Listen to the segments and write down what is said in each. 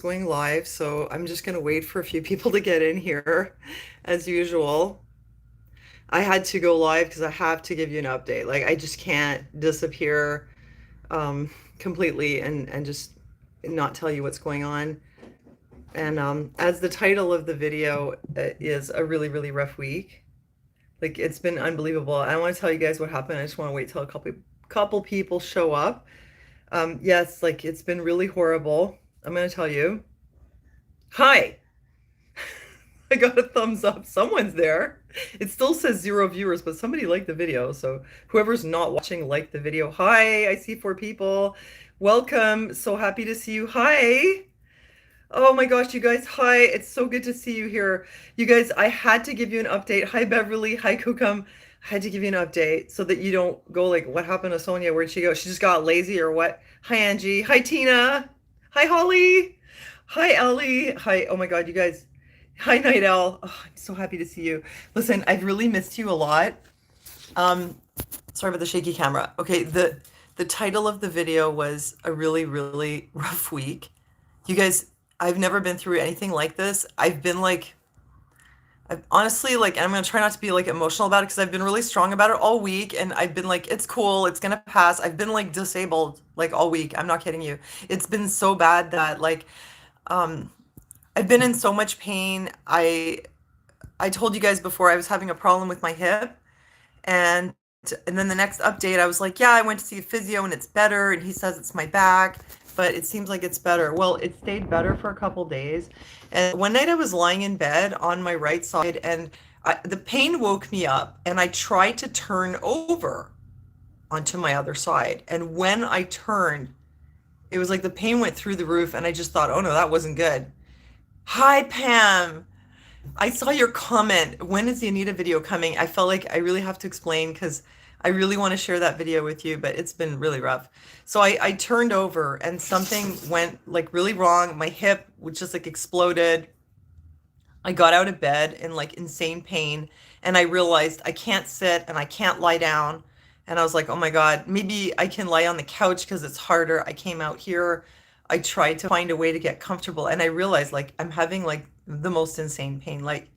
Going live, so I'm just gonna wait for a few people to get in here as usual. I had to go live because I have to give you an update. Like I just can't disappear completely and just not tell you what's going on. And as the title of the video is a really, really rough week. Like it's been unbelievable. I want to tell you guys what happened. I just want to wait till a couple people show up. Yes, like it's been really horrible. I'm gonna tell you. Hi. I got a thumbs up. Someone's there. It still says 0 viewers, but somebody liked the video. So whoever's not watching, like the video. Hi, I see 4 people. Welcome. So happy to see you. Hi. Oh my gosh, you guys. Hi. It's so good to see you here. You guys, I had to give you an update. Hi, Beverly. Hi, Kukum. I had to give you an update so that you don't go like, what happened to Sonia? Where'd she go? She just got lazy or what? Hi, Angie. Hi, Tina. Hi, Holly. Hi, Ellie. Hi. Oh my God, you guys. Hi, Night Owl. Oh, I'm so happy to see you. Listen, I've really missed you a lot. Um, Sorry about the shaky camera. Okay, the title of the video was a really, really rough week. You guys, I've never been through anything like this. I've been like, I've honestly like, and I'm gonna try not to be like emotional about it because I've been really strong about it all week, and I've been like, it's cool, it's gonna pass. I've been like disabled like all week. I'm not kidding you. It's been so bad that like, um, I've been in so much pain. I told you guys before I was having a problem with my hip, and and then the next update I was like, yeah, I went to see a physio and it's better, and he says it's my back, but it seems like it's better. Well, it stayed better for a couple days. And one night I was lying in bed on my right side, and the pain woke me up, and I tried to turn over onto my other side. And when I turned, it was like the pain went through the roof, and I just thought, oh no, that wasn't good. Hi, Pam. I saw your comment. When is the Anita video coming? I felt like I really have to explain because I really want to share that video with you, but it's been really rough. So I turned over and something went like really wrong. My hip was just like exploded. I got out of bed in like insane pain, and I realized I can't sit and I can't lie down. And I was like, oh my God, maybe I can lie on the couch because it's harder. I came out here. I tried to find a way to get comfortable, and I realized like I'm having like the most insane pain, like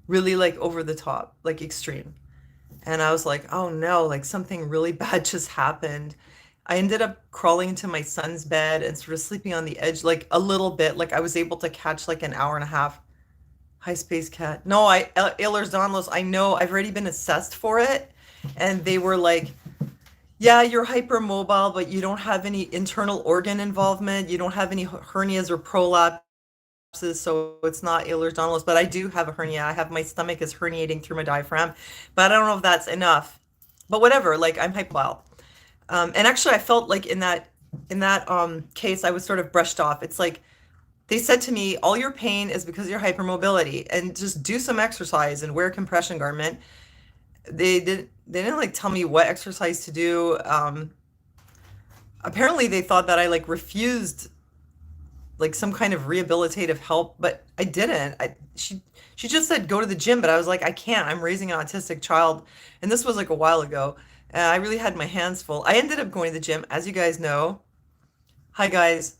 really like over the top, like extreme. And I was like, oh no, like something really bad just happened. I ended up crawling into my son's bed and sort of sleeping on the edge, like a little bit. Like I was able to catch like an hour and a half. Hi, Space Cat. No, Ehlers Danlos, I know I've already been assessed for it. And they were like, yeah, you're hypermobile, but you don't have any internal organ involvement. You don't have any hernias or prolapses, so it's not Ehlers-Danlos. But I do have a hernia. I have my stomach is herniating through my diaphragm, but I don't know if that's enough. But whatever, like I'm hypomobile. And actually, I felt like in that case, I was sort of brushed off. It's like they said to me, all your pain is because of your hypermobility, and just do some exercise and wear a compression garment. They didn't like tell me what exercise to do. Apparently they thought that I like refused like some kind of rehabilitative help, but I didn't. She just said go to the gym, but I was like, I can't. I'm raising an autistic child, and this was like a while ago. And I really had my hands full. I ended up going to the gym, as you guys know. Hi guys.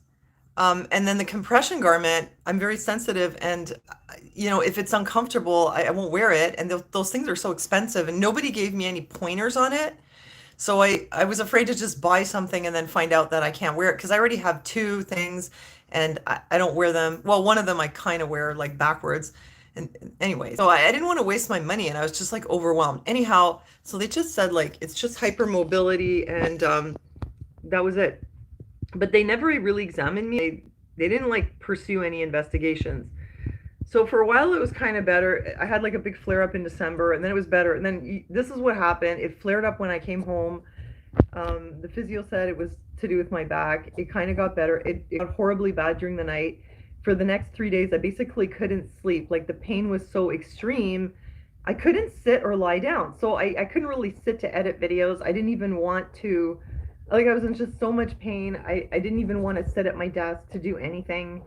And then the compression garment, I'm very sensitive, and if it's uncomfortable, I won't wear it. And those things are so expensive, and nobody gave me any pointers on it. So I was afraid to just buy something and then find out that I can't wear it because I already have two things, and I don't wear them. Well, one of them I kind of wear like backwards. And anyway, so I didn't want to waste my money, and I was just like overwhelmed. Anyhow, so they just said like it's just hypermobility, and that was it. But they never really examined me. They didn't like pursue any investigations. So for a while it was kind of better. I had like a big flare up in December, and then it was better. And then this is what happened. It flared up when I came home. The physio said it was to do with my back. It kind of got better. It got horribly bad during the night. For the next 3 days, I basically couldn't sleep. Like the pain was so extreme. I couldn't sit or lie down. So I couldn't really sit to edit videos. I didn't even want to, like I was in just so much pain. I didn't even want to sit at my desk to do anything.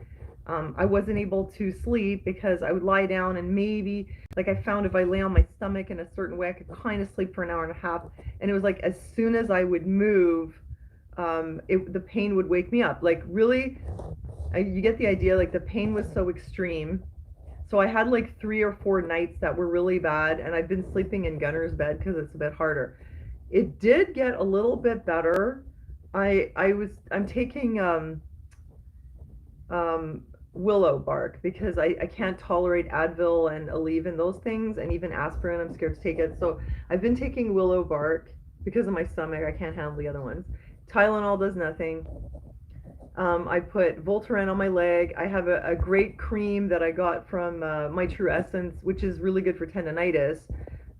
I wasn't able to sleep because I would lie down, and maybe like I found if I lay on my stomach in a certain way, I could kind of sleep for an hour and a half. And it was like as soon as I would move, the pain would wake me up. Like really, You get the idea, like the pain was so extreme. So I had like 3 or 4 nights that were really bad, and I've been sleeping in Gunner's bed because it's a bit harder. It did get a little bit better. I'm taking um, willow bark because I can't tolerate Advil and Aleve and those things, and even aspirin. I'm scared to take it. So I've been taking willow bark because of my stomach. I can't handle the other ones. Tylenol does nothing. I put Voltaren on my leg. I have a great cream that I got from My True Essence, which is really good for tendonitis.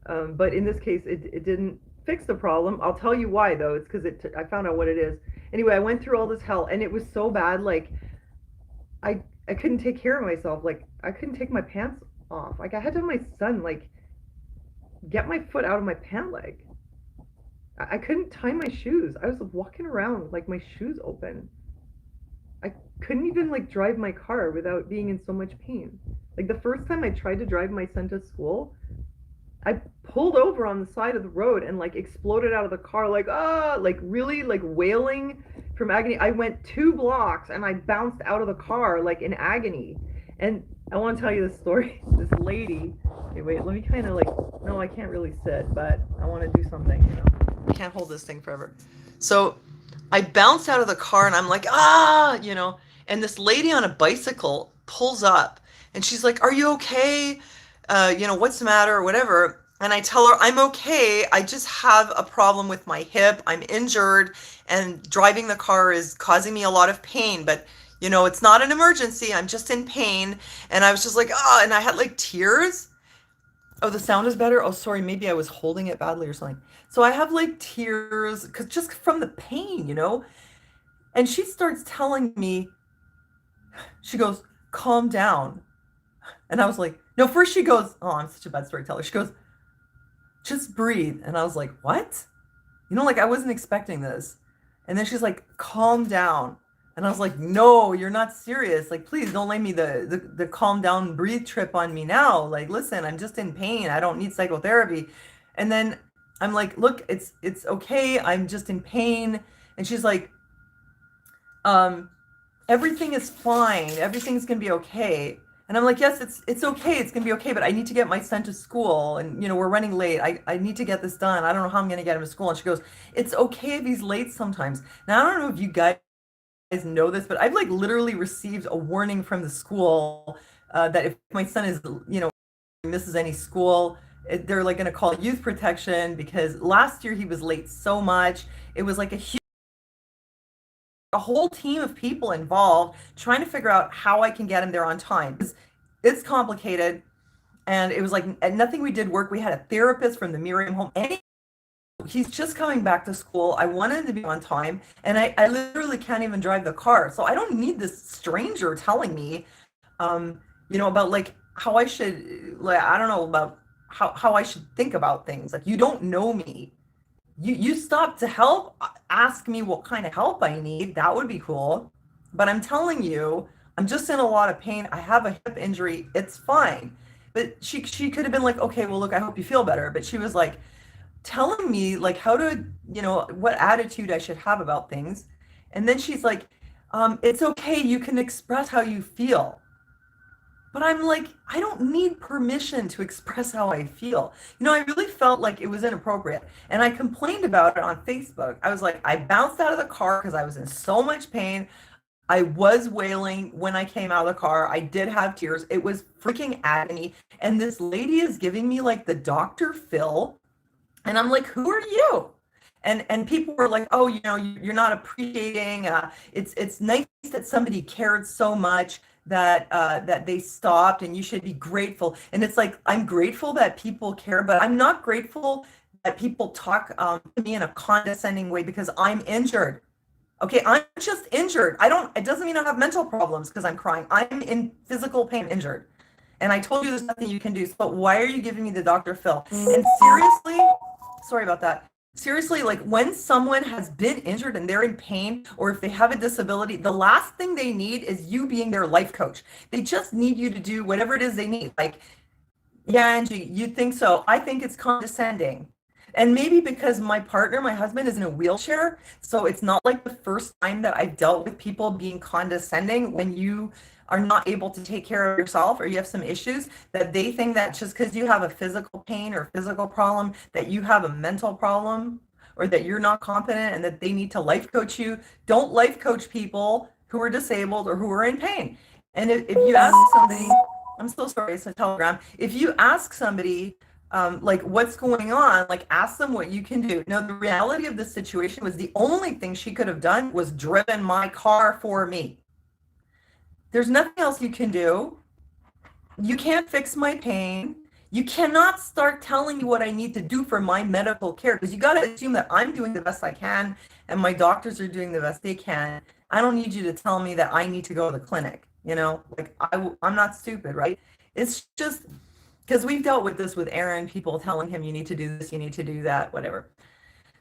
But in this case, it didn't fix the problem. I'll tell you why, though. It's because I found out what it is. Anyway, I went through all this hell, and it was so bad. Like, I couldn't take care of myself. Like, I couldn't take my pants off. Like, I had to have my son, like, get my foot out of my pant leg. I couldn't tie my shoes. I was walking around like my shoes open. I couldn't even like drive my car without being in so much pain. Like the first time I tried to drive my son to school, I pulled over on the side of the road and like exploded out of the car like like really like wailing from agony. I went 2 blocks and I bounced out of the car like in agony. And I want to tell you this story. This lady. Okay, wait, let me kind of like no, I can't really sit, but I want to do something. I can't hold this thing forever. So I bounced out of the car and I'm like, and this lady on a bicycle pulls up and she's like, "Are you okay? What's the matter or whatever?" And I tell her, "I'm okay. I just have a problem with my hip. I'm injured and driving the car is causing me a lot of pain, but it's not an emergency. I'm just in pain." And I was just like, and I had like tears. Oh, the sound is better. Oh, sorry. Maybe I was holding it badly or something. So I have like tears because just from the pain. And she starts telling me, she goes, "Calm down." And I was like, no, first she goes, oh, I'm such a bad storyteller. She goes, "Just breathe." And I was like, what? Like I wasn't expecting this. And then she's like, "Calm down." And I was like, no, you're not serious. Like, please don't lay me the calm down, breathe trip on me now. Like, listen, I'm just in pain. I don't need psychotherapy. And then I'm like, look, it's okay. I'm just in pain. And she's like, um, everything is fine. Everything's gonna be okay. And I'm like, yes, it's okay. It's gonna be okay. But I need to get my son to school, and we're running late. I need to get this done. I don't know how I'm gonna get him to school. And she goes, "It's okay if he's late sometimes." Now I don't know if you guys know this, but I've like literally received a warning from the school that if my son is misses any school, they're like gonna call youth protection because last year he was late so much. It was like a whole team of people involved trying to figure out how I can get him there on time. It's complicated, and it was like nothing we did work. We had a therapist from the Miriam home. He's just coming back to school. I wanted him to be on time, and I literally can't even drive the car. So I don't need this stranger telling me, about like how I should, like, I don't know about how I should think about things. Like, you don't know me. You stop to help, ask me what kind of help I need. That would be cool. But I'm telling you, I'm just in a lot of pain. I have a hip injury. It's fine. But she could have been like, okay, well, look, I hope you feel better. But she was like telling me like how to, what attitude I should have about things. And then she's like, it's okay. You can express how you feel. But I'm like, I don't need permission to express how I feel. I really felt like it was inappropriate. And I complained about it on Facebook. I was like, I bounced out of the car because I was in so much pain. I was wailing when I came out of the car. I did have tears. It was freaking agony. And this lady is giving me like the Dr. Phil. And I'm like, who are you? And people were like, oh, you're not appreciating. It's nice that somebody cared so much that they stopped, and you should be grateful. And it's like, I'm grateful that people care, but I'm not grateful that people talk to me in a condescending way because I'm injured. Okay, I'm just injured. It doesn't mean I have mental problems because I'm crying. I'm in physical pain, injured. And I told you there's nothing you can do. So why are you giving me the Dr. Phil? And seriously, sorry about that. Seriously, like when someone has been injured and they're in pain, or if they have a disability, the last thing they need is you being their life coach. They just need you to do whatever it is they need. Like, yeah, Angie, you think so? I think it's condescending. And maybe because my partner, my husband, is in a wheelchair, so it's not like the first time that I've dealt with people being condescending when you are not able to take care of yourself or you have some issues, that they think that just because you have a physical pain or physical problem, that you have a mental problem or that you're not competent and that they need to life coach you. Don't life coach people who are disabled or who are in pain. And if you ask somebody, I'm so sorry, it's a telegram. If you ask somebody, like what's going on, like ask them what you can do. No, the reality of the situation was the only thing she could have done was driven my car for me. There's nothing else you can do. You can't fix my pain. You cannot start telling me what I need to do for my medical care because you got to assume that I'm doing the best I can and my doctors are doing the best they can. I don't need you to tell me that I need to go to the clinic. Like I'm not stupid, right? It's just because we've dealt with this with Aaron, people telling him you need to do this, you need to do that, whatever.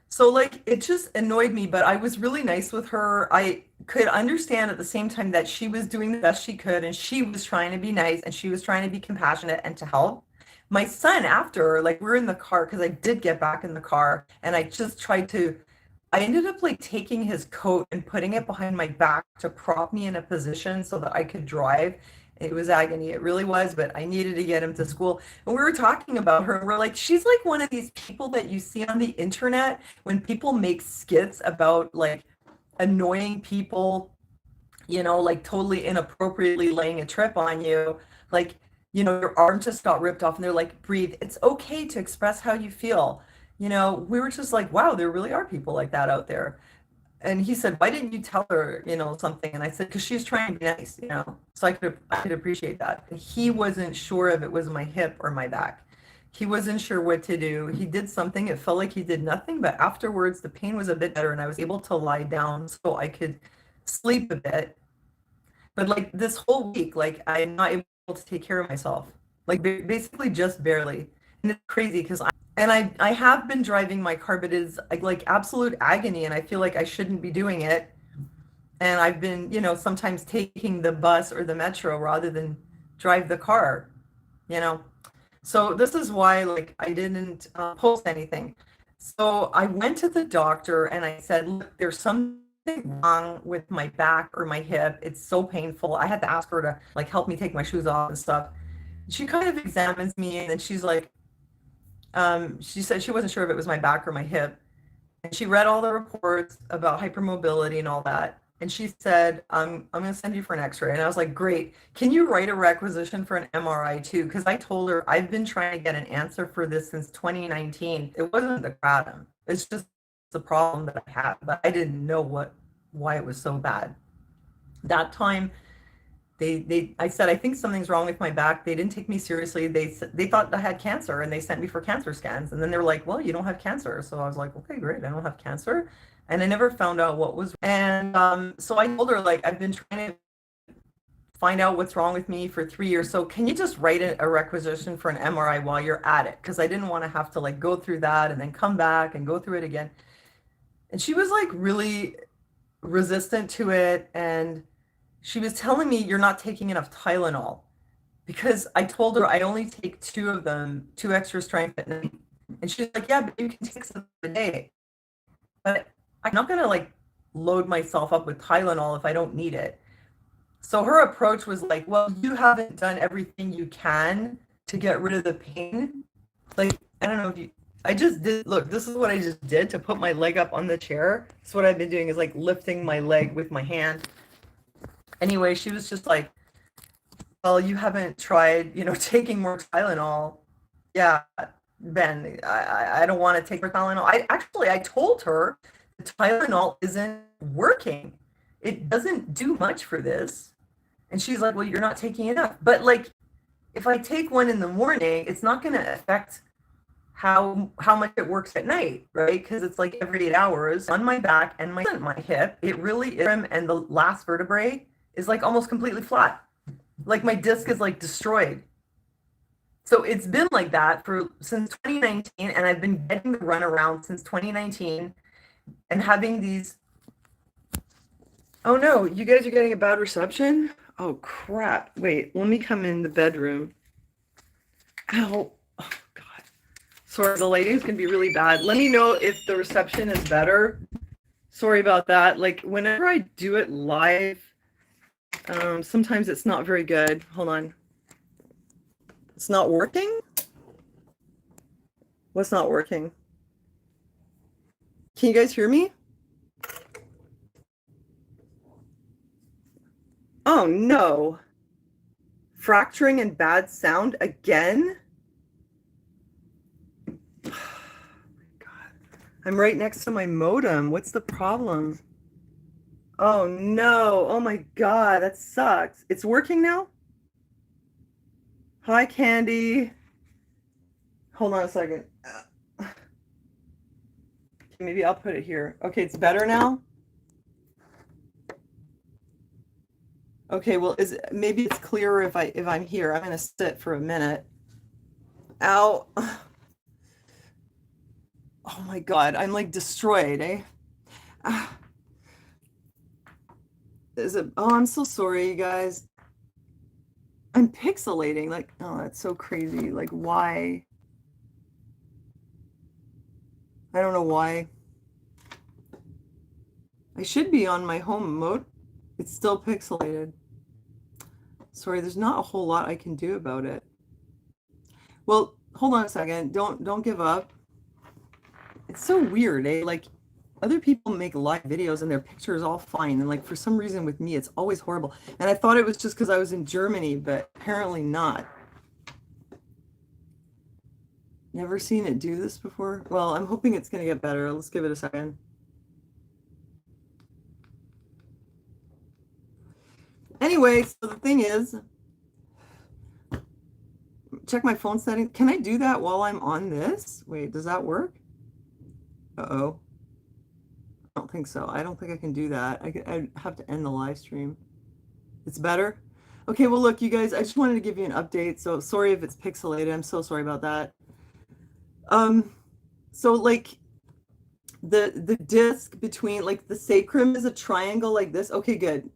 So like it just annoyed me, but I was really nice with her. I could understand at the same time that she was doing the best she could and she was trying to be nice and she was trying to be compassionate and to help. My son, after, like we're in the car because I did get back in the car and I just tried to, I ended up like taking his coat and putting it behind my back to prop me in a position so that I could drive. It was agony. It really was, but I needed to get him to school. And we were talking about her, and we're like, she's like one of these people that you see on the internet when people make skits about like annoying people, like totally inappropriately laying a trip on you. Like, your arm just got ripped off, and they're like, breathe. It's okay to express how you feel. We were just like, wow, there really are people like that out there. And he said, why didn't you tell her, something? And I said, because she's trying to be nice. So I could appreciate that. And he wasn't sure if it was my hip or my back. He wasn't sure what to do. He did something. It felt like he did nothing, but afterwards the pain was a bit better and I was able to lie down so I could sleep a bit. But like this whole week, like I'm not able to take care of myself. Like basically just barely. And it's crazy because I have been driving my car, but it's like absolute agony and I feel like I shouldn't be doing it. And I've been, sometimes taking the bus or the metro rather than drive the car, you know. So this is why like I didn't post anything. So I went to the doctor and I said, look, there's something wrong with my back or my hip. It's so painful. I had to ask her to like help me take my shoes off and stuff. She kind of examines me and then she's like, she said she wasn't sure if it was my back or my hip. And she read all the reports about hypermobility and all that. And she said, I'm going to send you for an x-ray. And I was like, great. Can you write a requisition for an MRI too? Because I told her I've been trying to get an answer for this since 2019. It wasn't the kratom. It's just the problem that I had, but I didn't know why it was so bad. That time, I said, I think something's wrong with my back. They didn't take me seriously. They thought I had cancer and they sent me for cancer scans. And then they were like, well, you don't have cancer. So I was like, okay, great. I don't have cancer. And I never found out what was. And so I told her, like, I've been trying to find out what's wrong with me for 3 years. So can you just write a requisition for an MRI while you're at it? Because I didn't want to have to like go through that and then come back and go through it again. And she was like really resistant to it. And she was telling me you're not taking enough Tylenol because I told her I only take two of them, two extra strength at night. And she's like, yeah, but you can take 6 a day. But I'm not going to like load myself up with Tylenol if I don't need it. So her approach was like, well, you haven't done everything you can to get rid of the pain. Like, I don't know if you, I just did, look, this is what I just did to put my leg up on the chair. So what I've been doing is like lifting my leg with my hand. Anyway, she was just like, well, you haven't tried, taking more Tylenol. Yeah, Ben, I don't want to take more Tylenol. I told her the Tylenol isn't working. It doesn't do much for this. And she's like, well, you're not taking enough. But like, if I take one in the morning, it's not going to affect how much it works at night, right? Because it's like every 8 hours on my back and my hip. It really is, and the last vertebrae is like almost completely flat. Like my disc is like destroyed. So it's been like that since 2019, and I've been getting the runaround since 2019 and having these. Oh no, you guys are getting a bad reception? Oh crap. Wait, let me come in the bedroom. Ow. Oh God. Sorry, the lighting's gonna be really bad. Let me know if the reception is better. Sorry about that. Like whenever I do it live, sometimes it's not very good. Hold on. It's not working? What's not working? Can you guys hear me? Oh no. Fracturing and bad sound again? Oh my God. I'm right next to my modem. What's the problem? Oh no. Oh my God, that sucks. It's working now? Hi, Candy. Hold on a second. Maybe I'll put it here. Okay, it's better now? Okay, well, maybe it's clearer if I'm here. I'm gonna sit for a minute. Ow. Oh my God, I'm like destroyed, eh? Ah, oh, I'm so sorry, you guys. I'm pixelating. Like, oh, that's so crazy. Like, why? I don't know why. I should be on my home mode. It's still pixelated. Sorry, there's not a whole lot I can do about it. Well, hold on a second. Don't give up. It's so weird, eh? Like other people make live videos and their picture is all fine. And like for some reason with me, it's always horrible. And I thought it was just because I was in Germany, but apparently not. Never seen it do this before. Well, I'm hoping it's going to get better. Let's give it a second. Anyway, so the thing is, check my phone settings. Can I do that while I'm on this? Wait, does that work? Uh-oh. I don't think so. I don't think I can do that. I have to end the live stream. It's better? Okay, well, look, you guys, I just wanted to give you an update. So sorry if it's pixelated. I'm so sorry about that. So like the disc between like the sacrum is a triangle like this. Okay, good.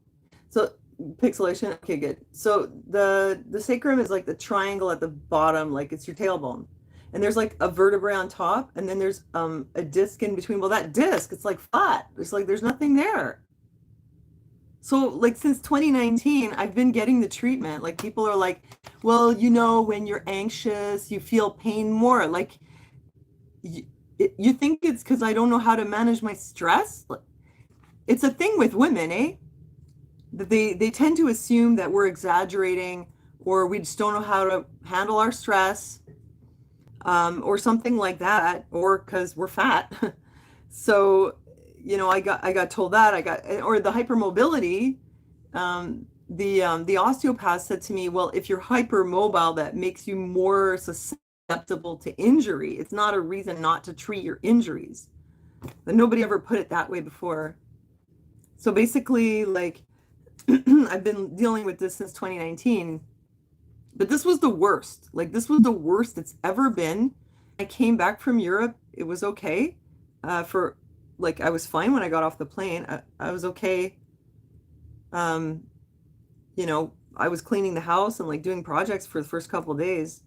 So pixelation. Okay, good. So the sacrum is like the triangle at the bottom, like it's your tailbone. And there's like a vertebrae on top, and then there's a disc in between. Well, that disc, it's like flat. It's like there's nothing there. So like since 2019, I've been getting the treatment. Like people are like, well, you know, when you're anxious, you feel pain more. Like you think it's because I don't know how to manage my stress? It's a thing with women, eh? That they tend to assume that we're exaggerating or we just don't know how to handle our stress, or something like that, or because we're fat. So, you know, I got told that or the hypermobility. The osteopath said to me, well, if you're hypermobile, that makes you more susceptible to injury. It's not a reason not to treat your injuries. But nobody ever put it that way before. So basically, like, I've been dealing with this since 2019, but this was the worst. Like, this was the worst it's ever been. I came back from Europe. It was okay. Like, I was fine when I got off the plane. I was okay. You know, I was cleaning the house and like doing projects for the first couple of days.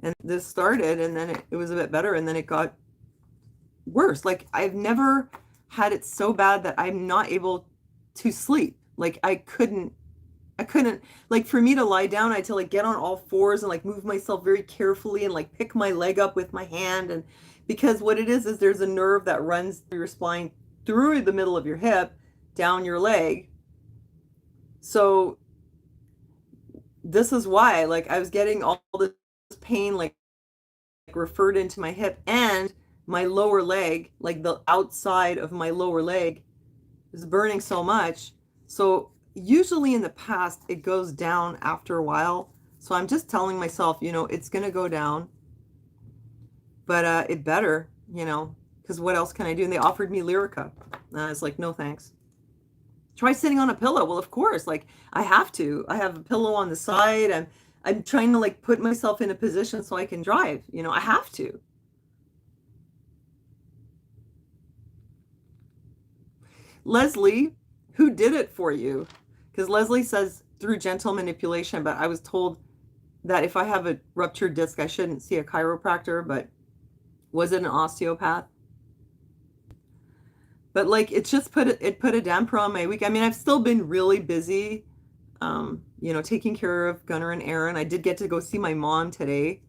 And this started, and then it was a bit better, and then it got worse. Like, I've never had it so bad that I'm not able to sleep. Like, I couldn't, like, for me to lie down, I had to like get on all fours and like move myself very carefully and like pick my leg up with my hand. And because what it is there's a nerve that runs through your spine, through the middle of your hip, down your leg. So this is why, like, I was getting all this pain, like referred into my hip and my lower leg, like the outside of my lower leg is burning so much. So usually in the past, it goes down after a while. So I'm just telling myself, you know, it's going to go down, but it better, you know, because what else can I do? And they offered me Lyrica. And I was like, no, thanks. Try sitting on a pillow. Well, of course, like I have to. I have a pillow on the side. I'm trying to like put myself in a position so I can drive. You know, I have to. Leslie, who did it for you? Because Leslie says through gentle manipulation, but I was told that if I have a ruptured disc, I shouldn't see a chiropractor, but was it an osteopath? But like it's just put a damper on my week. I mean, I've still been really busy, taking care of Gunnar and Aaron. I did get to go see my mom today.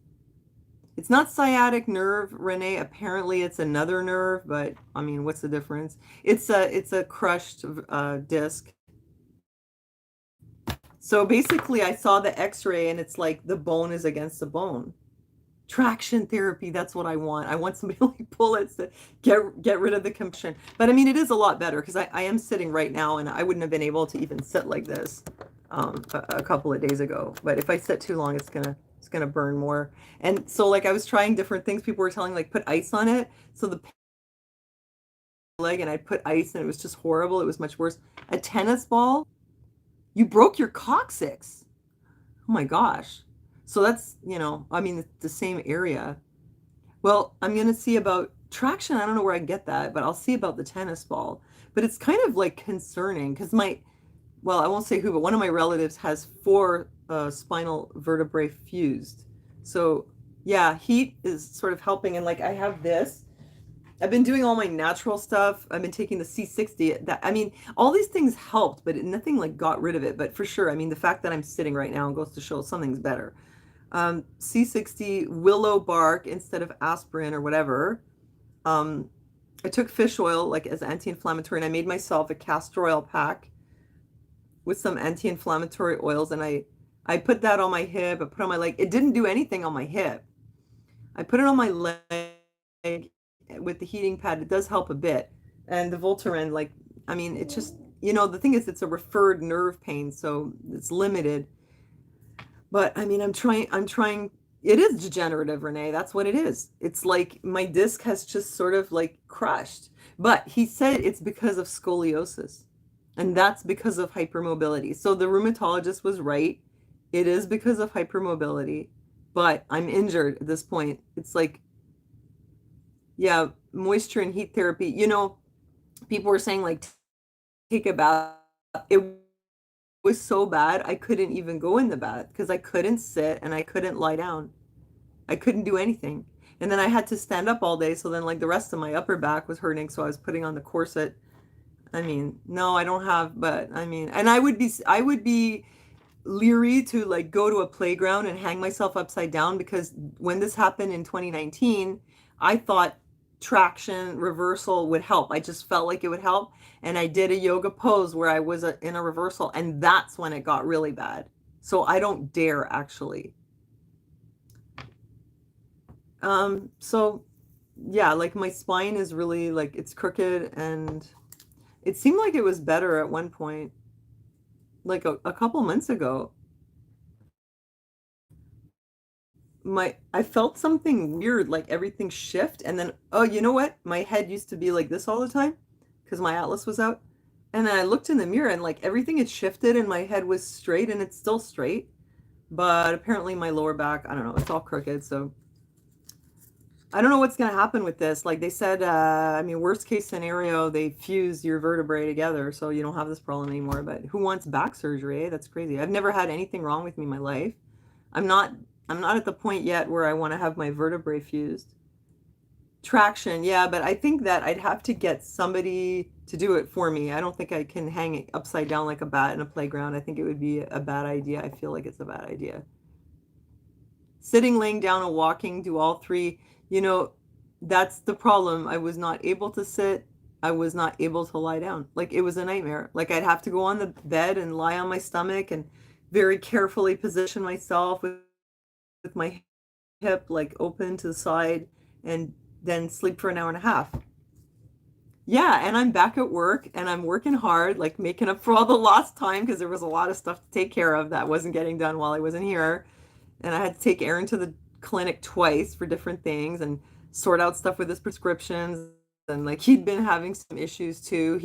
It's not sciatic nerve, Renee. Apparently, it's another nerve, but I mean, what's the difference? It's a crushed disc. So basically, I saw the X-ray, and it's like the bone is against the bone. Traction therapy, that's what I want. I want somebody to like pull it to get rid of the compression. But I mean, it is a lot better because I am sitting right now, and I wouldn't have been able to even sit like this a couple of days ago. But if I sit too long, it's gonna burn more. And so like I was trying different things. People were telling like put ice on it. So the leg, and I put ice, and it was just horrible. It was much worse. A tennis ball. You broke your coccyx. Oh my gosh. So that's, I mean, it's the same area. Well, I'm going to see about traction. I don't know where I get that, but I'll see about the tennis ball. But it's kind of like concerning because well, I won't say who, but one of my relatives has four spinal vertebrae fused. So yeah, heat is sort of helping. And like I have this. I've been doing all my natural stuff. I've been taking the C60. I mean, all these things helped, but nothing like got rid of it. But for sure, I mean, the fact that I'm sitting right now goes to show something's better. C60 willow bark instead of aspirin or whatever. Um, I took fish oil like as anti-inflammatory, and I made myself a castor oil pack with some anti-inflammatory oils, and I put that on my hip. I put it on my leg. It didn't do anything on my hip. I put it on my leg with the heating pad. It does help a bit. And the Voltaren, like, I mean, it just, the thing is, it's a referred nerve pain, so it's limited. But I mean, I'm trying. It is degenerative, Renee. That's what it is. It's like my disc has just sort of like crushed. But he said it's because of scoliosis, and that's because of hypermobility. So the rheumatologist was right. It is because of hypermobility, but I'm injured at this point. It's like, yeah, moisture and heat therapy. People were saying like take a bath. It was so bad I couldn't even go in the bath because I couldn't sit and I couldn't lie down. I couldn't do anything. And then I had to stand up all day. So then like the rest of my upper back was hurting. So I was putting on the corset. I mean, no, I don't have, but I mean, and I would be leery to like go to a playground and hang myself upside down because when this happened in 2019, I thought traction reversal would help. I just felt like it would help. And I did a yoga pose where I was in a reversal, and that's when it got really bad. So I don't dare actually. So yeah, like my spine is really like it's crooked, and it seemed like it was better at one point, like a couple months ago. I felt something weird, like everything shift, and then oh, you know what? My head used to be like this all the time because my atlas was out. And then I looked in the mirror and like everything had shifted and my head was straight and it's still straight. But apparently my lower back, I don't know, it's all crooked. So I don't know what's going to happen with this. Like they said, I mean, worst case scenario, they fuse your vertebrae together so you don't have this problem anymore. But who wants back surgery? Eh? That's crazy. I've never had anything wrong with me in my life. I'm not I'm not at the point yet where I want to have my vertebrae fused. Traction, yeah, but I think that I'd have to get somebody to do it for me. I don't think I can hang it upside down like a bat in a playground. I think it would be a bad idea. I feel like it's a bad idea. Sitting, laying down, and walking, do all three. You know, that's the problem. I was not able to sit. I was not able to lie down. Like it was a nightmare. Like I'd have to go on the bed and lie on my stomach and very carefully position myself with my hip like open to the side and then sleep for an hour and a half. Yeah, and I'm back at work and I'm working hard, like making up for all the lost time because there was a lot of stuff to take care of that wasn't getting done while I wasn't here. And I had to take Aaron to the clinic twice for different things and sort out stuff with his prescriptions. And like he'd been having some issues too.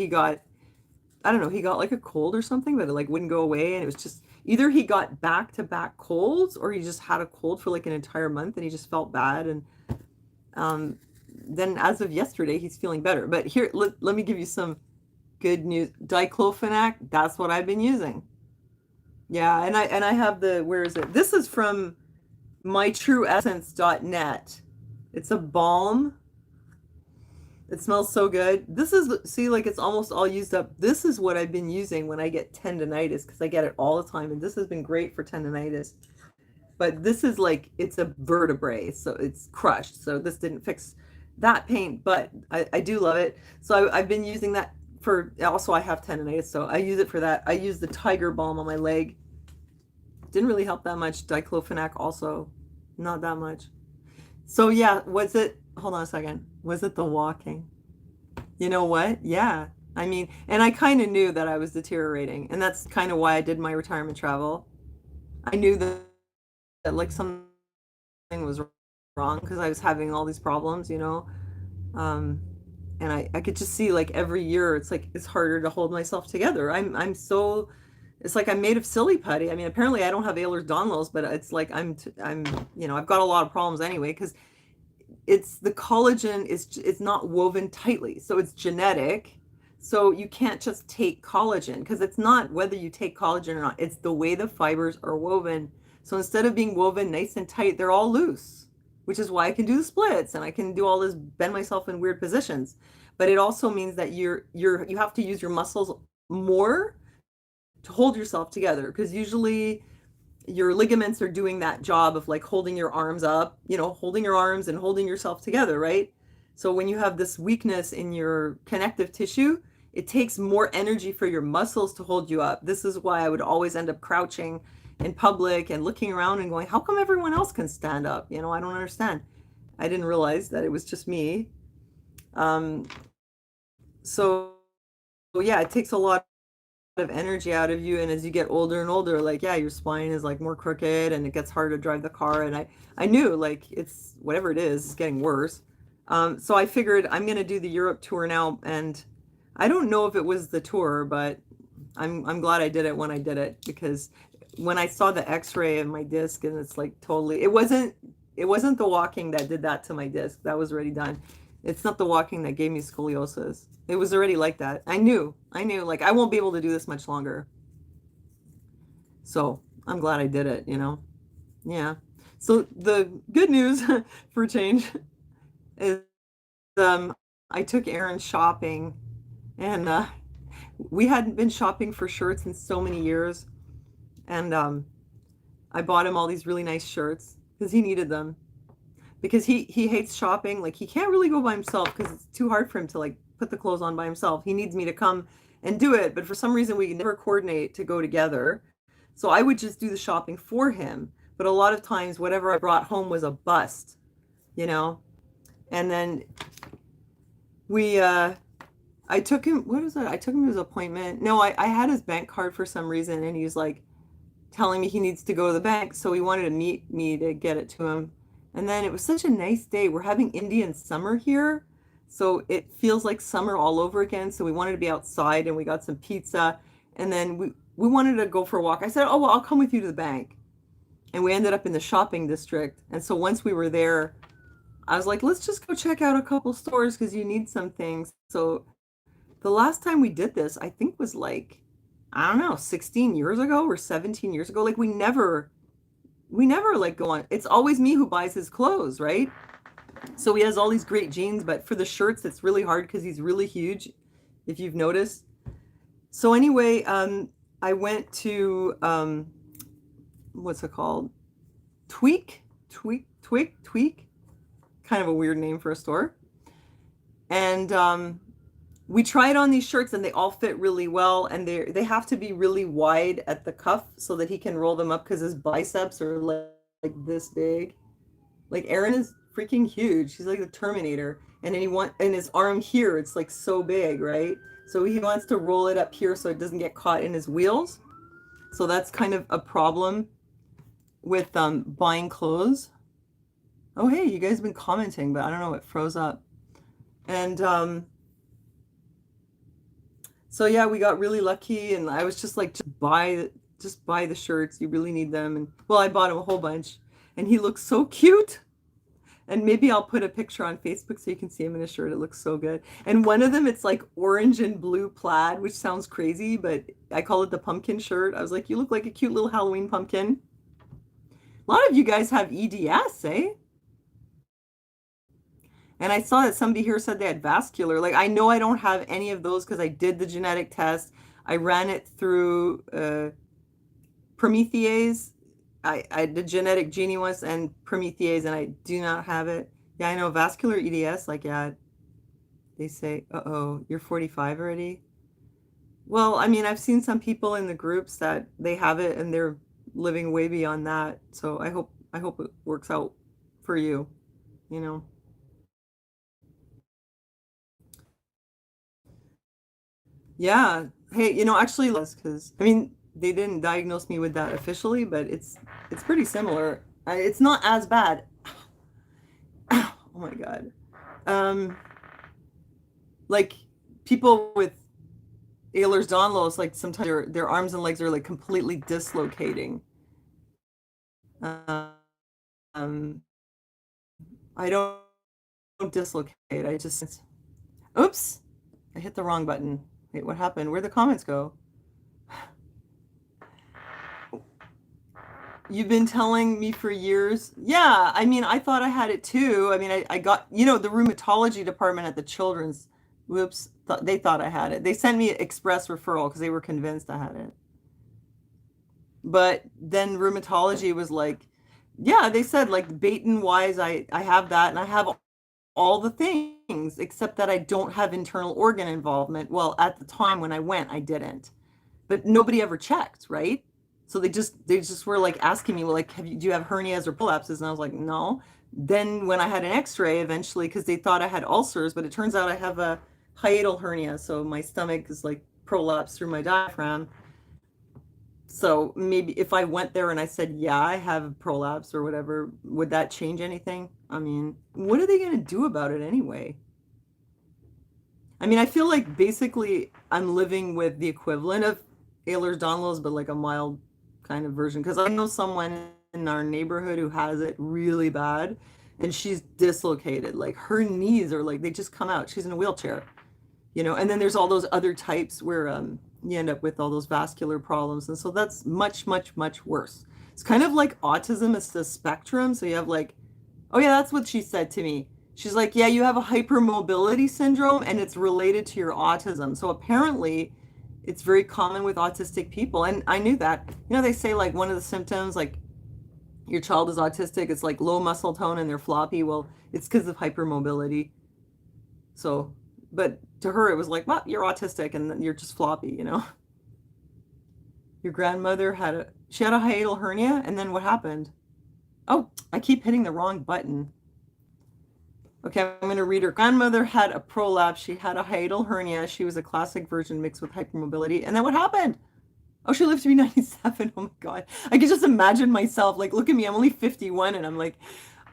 I don't know, he got like a cold or something, but it like wouldn't go away. And it was just either he got back to back colds or he just had a cold for like an entire month and he just felt bad. And um, then as of yesterday, he's feeling better. But here, let me give you some good news. Diclofenac, that's what I've been using. Yeah, and I have the, where is it? This is from mytrueessence.net. It's a balm. It smells so good. This is, see, like it's almost all used up. This is what I've been using when I get tendonitis because I get it all the time, and this has been great for tendonitis. But this is like, it's a vertebrae, so it's crushed. So this didn't fix that pain, but I do love it. So I've been using that for, also I have tendonitis, so I use it for that. I use the tiger balm on my leg. Didn't really help that much. Diclofenac also, not that much. So yeah, was it, hold on a second. Was it the walking? You know what? Yeah. I mean, and I kind of knew that I was deteriorating, and that's kind of why I did my retirement travel. I knew that like something was wrong because I was having all these problems, you know. Um, and I could just see like every year it's like it's harder to hold myself together. I'm so, it's like I'm made of silly putty. I mean, apparently I don't have Ehlers-Danlos, but it's like I'm you know, I've got a lot of problems anyway because it's the collagen is, it's not woven tightly, so it's genetic. So you can't just take collagen because it's not whether you take collagen or not, it's the way the fibers are woven. So instead of being woven nice and tight, they're all loose, which is why I can do the splits and I can do all this, bend myself in weird positions. But it also means that you have to use your muscles more to hold yourself together because usually your ligaments are doing that job of like holding your arms up, you know, holding your arms and holding yourself together, right? So when you have this weakness in your connective tissue, it takes more energy for your muscles to hold you up. This is why I would always end up crouching in public and looking around and going, how come everyone else can stand up? You know, I don't understand. I didn't realize that it was just me. Um, so yeah, it takes a lot of energy out of you, and as you get older and older, like, yeah, your spine is like more crooked and it gets harder to drive the car, and I knew like it's whatever it is, it's getting worse. So I figured I'm gonna do the Europe tour now, and I don't know if it was the tour, but I'm glad I did it when I did it because when I saw the x-ray of my disc and it's like totally, it wasn't the walking that did that to my disc. That was already done. It's not the walking that gave me scoliosis. It was already like that. I knew like I won't be able to do this much longer. So I'm glad I did it, you know? Yeah. So the good news for change is um I took Aaron shopping, and we hadn't been shopping for shirts in so many years. And I bought him all these really nice shirts because he needed them. Because he hates shopping. Like he can't really go by himself because it's too hard for him to like put the clothes on by himself. He needs me to come and do it, but for some reason we never coordinate to go together. So I would just do the shopping for him. But a lot of times whatever I brought home was a bust, you know? And then we I took him, what is it? I took him to his appointment. No, I had his bank card for some reason, and he was like telling me he needs to go to the bank, so he wanted to meet me to get it to him. And then it was such a nice day. We're having Indian summer here, so it feels like summer all over again. So we wanted to be outside, and we got some pizza, and then we wanted to go for a walk. I said, "Oh, well, I'll come with you to the bank." And we ended up in the shopping district. And so once we were there, I was like, "Let's just go check out a couple stores because you need some things." So the last time we did this, I think was like, I don't know, 16 years ago or 17 years ago. Like we never like go on. It's always me who buys his clothes, right? So he has all these great jeans, but for the shirts, it's really hard because he's really huge, if you've noticed. So anyway, I went to what's it called? Tweak, kind of a weird name for a store. And we tried on these shirts and they all fit really well, and they have to be really wide at the cuff so that he can roll them up because his biceps are like this big. Like Aaron is freaking huge. He's like the Terminator. And then and his arm here, it's like so big, right? So he wants to roll it up here so it doesn't get caught in his wheels. So that's kind of a problem with buying clothes. Oh hey, you guys have been commenting, but I don't know, it froze up. And so yeah, we got really lucky, and I was just like, just buy the shirts. You really need them. And well, I bought him a whole bunch, and he looks so cute. And maybe I'll put a picture on Facebook so you can see him in a shirt. It looks so good. And one of them, it's like orange and blue plaid, which sounds crazy, but I call it the pumpkin shirt. I was like, you look like a cute little Halloween pumpkin. A lot of you guys have EDS, eh? And I saw that somebody here said they had vascular. Like, I know I don't have any of those because I did the genetic test. I ran it through Promethease. I did genetic genie once and Promethease, and I do not have it. Yeah, I know vascular EDS. Like, yeah, they say, uh-oh, you're 45 already. Well, I mean, I've seen some people in the groups that they have it and they're living way beyond that. So I hope it works out for you, you know. Yeah. Hey, actually, because I mean, they didn't diagnose me with that officially, but it's pretty similar. It's not as bad. Oh my God. Um, like people with Ehlers-Danlos, like sometimes their arms and legs are like completely dislocating. Um, I don't dislocate. I just, oops, I hit the wrong button. Wait, what happened? Where'd the comments go? You've been telling me for years. Yeah, I mean, I thought I had it too. I mean, I got, the rheumatology department at the children's, whoops, they thought I had it. They sent me express referral because they were convinced I had it. But then rheumatology was like, yeah, they said like Baton wise, I have that and I have all the things except that I don't have internal organ involvement. Well, at the time when I went, I didn't. But nobody ever checked, right? So they just were like asking me, well, like, do you have hernias or prolapses? And I was like, no. Then when I had an X-ray eventually, because they thought I had ulcers, but it turns out I have a hiatal hernia, so my stomach is like prolapsed through my diaphragm. So maybe if I went there and I said, yeah, I have a prolapse or whatever, would that change anything? I mean, what are they going to do about it anyway? I mean, I feel like basically I'm living with the equivalent of Ehlers-Danlos, but like a mild kind of version. Because I know someone in our neighborhood who has it really bad, and she's dislocated. Like her knees are like they just come out. She's in a wheelchair, And then there's all those other types where you end up with all those vascular problems, and so that's much, much, much worse. It's kind of like autism. It's the spectrum. So you have like, oh yeah, that's what she said to me. She's like, yeah, you have a hypermobility syndrome and it's related to your autism. So apparently it's very common with autistic people. And I knew that. They say like one of the symptoms, like your child is autistic, it's like low muscle tone and they're floppy. Well, it's because of hypermobility. So, but to her, it was like, well, you're autistic and you're just floppy. Your grandmother she had a hiatal hernia. And then what happened? Oh, I keep hitting the wrong button. Okay, I'm going to read her. Grandmother had a prolapse. She had a hiatal hernia. She was a classic version mixed with hypermobility. And then what happened? Oh, she lived to be 97. Oh my God. I can just imagine myself. Like, look at me. I'm only 51 and I'm like,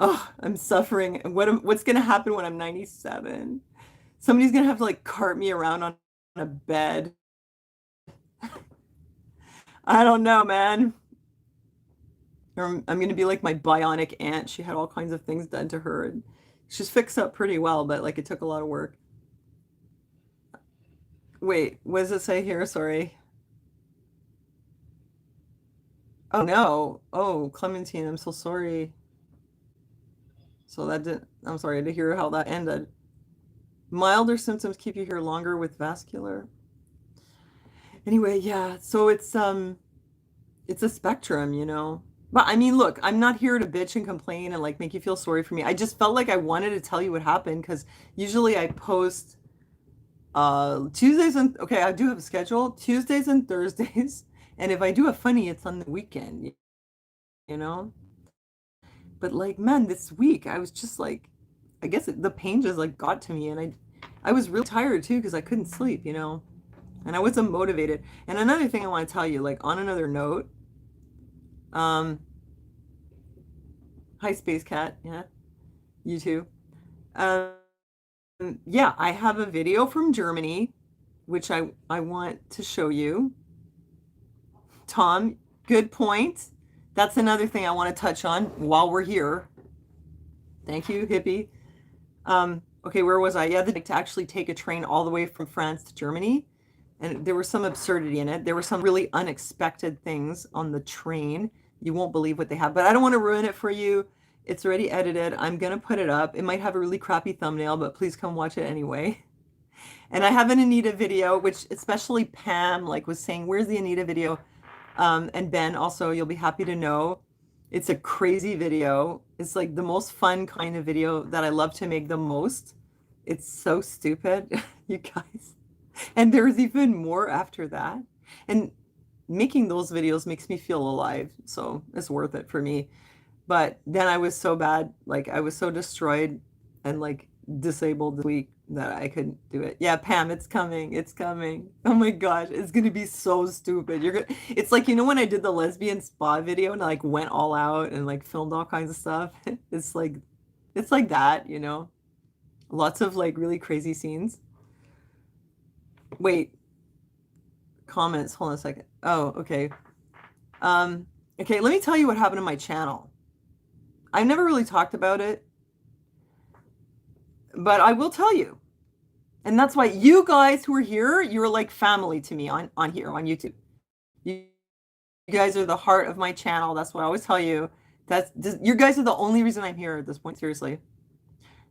oh, I'm suffering. What's going to happen when I'm 97? Somebody's going to have to like cart me around on a bed. I don't know, man. Or I'm going to be like my bionic aunt. She had all kinds of things done to her and she's fixed up pretty well, but like it took a lot of work. Wait, what does it say here? Sorry. Oh no. Oh, Clementine, I'm so sorry. So I'm sorry to hear how that ended. Milder symptoms keep you here longer with vascular. Anyway, yeah, so it's a spectrum. But I mean, look, I'm not here to bitch and complain and like make you feel sorry for me. I just felt like I wanted to tell you what happened because usually I post Tuesdays and okay, I do have a schedule, Tuesdays and Thursdays. And if I do a funny, it's on the weekend, you know? But like, man, this week I was just like, I guess the pain just like got to me and I was real tired too because I couldn't sleep. And I wasn't motivated. And another thing I want to tell you, like on another note, um, hi Space Cat, yeah, you too. Um, yeah, I have a video from Germany, which I want to show you. Tom, good point. That's another thing I want to touch on while we're here. Thank you, hippie. Okay, where was I? Yeah, to actually take a train all the way from France to Germany. And there was some absurdity in it. There were some really unexpected things on the train. You won't believe what they have, but I don't want to ruin it for you. It's already edited. I'm gonna put it up. It might have a really crappy thumbnail, but please come watch it anyway. And I have an Anita video, which especially Pam like was saying, where's the Anita video? And Ben also, you'll be happy to know. It's a crazy video. It's like the most fun kind of video that I love to make the most. It's so stupid, you guys. And there's even more after that. And making those videos makes me feel alive, so it's worth it for me. But then I was so bad, like I was so destroyed and like disabled this week that I couldn't do it. Yeah, Pam, it's coming. It's coming. Oh my gosh, it's gonna be so stupid. You're gonna, it's like, you know, when I did the lesbian spa video and I like went all out and like filmed all kinds of stuff. It's like that, you know. Lots of like really crazy scenes. Wait, comments. Hold on a second. Oh, okay. Okay, let me tell you what happened to my channel. I've never really talked about it, but I will tell you. And that's why you guys who are here, you're like family to me on here on YouTube. You guys are the heart of my channel. That's what I always tell you. You guys are the only reason I'm here at this point, seriously.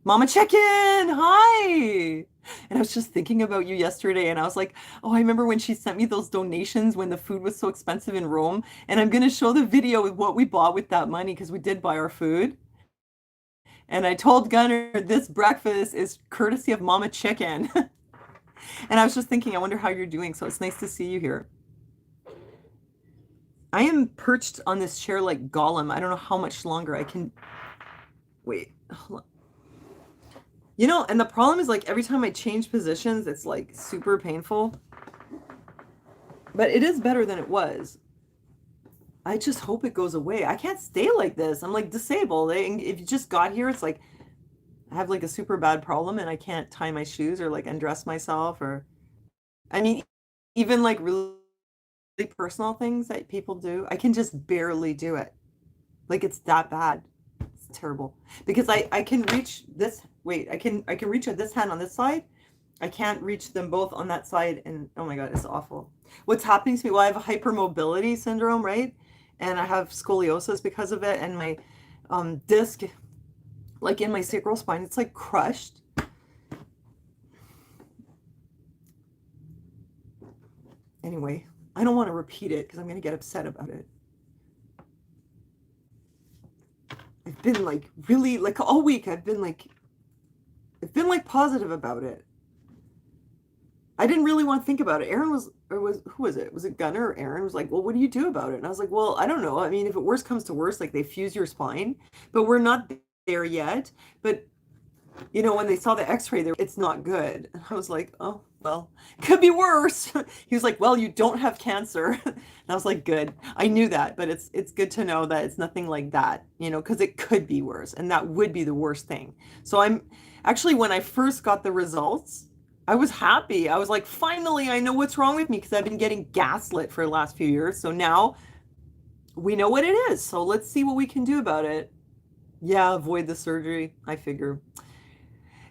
Mama check-in, hi. And I was just thinking about you yesterday and I was like, oh, I remember when she sent me those donations when the food was so expensive in Rome. And I'm gonna show the video with what we bought with that money because we did buy our food. And I told Gunnar this breakfast is courtesy of Mama Chicken. And I was just thinking, I wonder how you're doing. So it's nice to see you here. I am perched on this chair like Gollum. I don't know how much longer I can. Wait, hold on. You know, and the problem is like every time I change positions, it's like super painful. But it is better than it was. I just hope it goes away. I can't stay like this. I'm like disabled. If you just got here, it's like I have like a super bad problem and I can't tie my shoes or like undress myself or I mean even like really personal things that people do, I can just barely do it. Like it's that bad. It's terrible. Because I can reach this, wait, I can reach this hand on this side. I can't reach them both on that side and oh my God, it's awful. What's happening to me? Well, I have a hypermobility syndrome, right? And I have scoliosis because of it and my disc like in my sacral spine, it's like crushed. Anyway, I don't want to repeat it because I'm going to get upset about it. I've been like really like all week I've been like positive about it. I didn't really want to think about it. Aaron was who was it? Was it Gunnar or Aaron was like, well, what do you do about it? And I was like, well, I don't know. I mean, if it worse comes to worse, like they fuse your spine, but we're not there yet. But you know, when they saw the x-ray there, it's not good. And I was like, oh, well, it could be worse. He was like, well, you don't have cancer. And I was like, good. I knew that, but it's good to know that it's nothing like that, you know, because it could be worse. And that would be the worst thing. So I'm actually, when I first got the results, I was happy. I was like, finally, I know what's wrong with me because I've been getting gaslit for the last few years. So now we know what it is. So let's see what we can do about it. Yeah, avoid the surgery, I figure.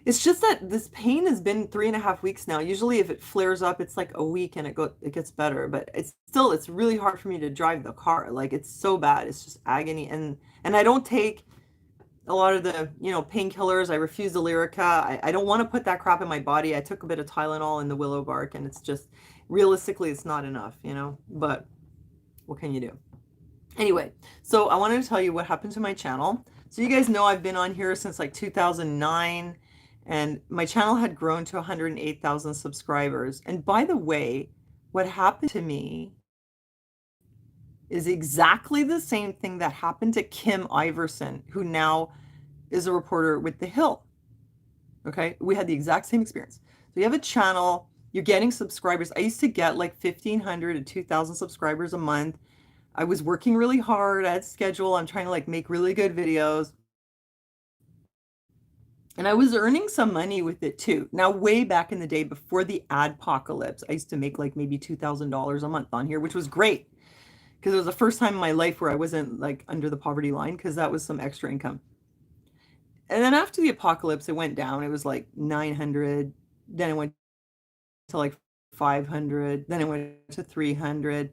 It's just that this pain has been 3.5 weeks now. Usually if it flares up, it's like a week and it gets better, but it's really hard for me to drive the car. Like it's so bad. It's just agony. And I don't take a lot of the, you know, painkillers. I refuse the Lyrica. I don't want to put that crap in my body. I took a bit of Tylenol and the willow bark and it's just realistically it's not enough, you know, but what can you do? Anyway, so I wanted to tell you what happened to my channel. So you guys know I've been on here since like 2009. And my channel had grown to 108,000 subscribers. And by the way, what happened to me is exactly the same thing that happened to Kim Iverson, who now is a reporter with The Hill. Okay, we had the exact same experience. So you have a channel, you're getting subscribers. I used to get like 1,500 to 2,000 subscribers a month. I was working really hard. I had schedule. I'm trying to like make really good videos. And I was earning some money with it too. Now, way back in the day before the adpocalypse, I used to make like maybe $2,000 a month on here, which was great because it was the first time in my life where I wasn't like under the poverty line because that was some extra income. And then after the apocalypse, it went down. It was like 900. Then it went to like 500. Then it went to 300.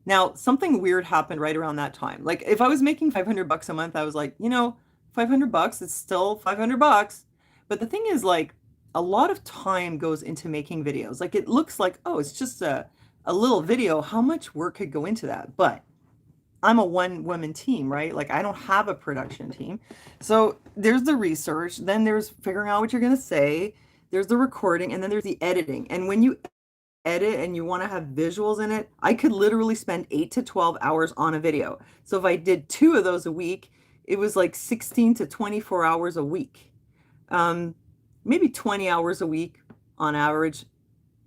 Now, something weird happened right around that time. Like if I was making 500 bucks a month, I was like, 500 bucks, it's still 500 bucks. But the thing is like a lot of time goes into making videos. Like it looks like, oh, it's just a little video. How much work could go into that? But I'm a one woman team, right? Like I don't have a production team. So there's the research, then there's figuring out what you're going to say, there's the recording, and then there's the editing. And when you edit and you want to have visuals in it, I could literally spend 8 to 12 hours on a video. So if I did 2 of those a week, it was like 16 to 24 hours a week. Um, Maybe 20 hours a week on average.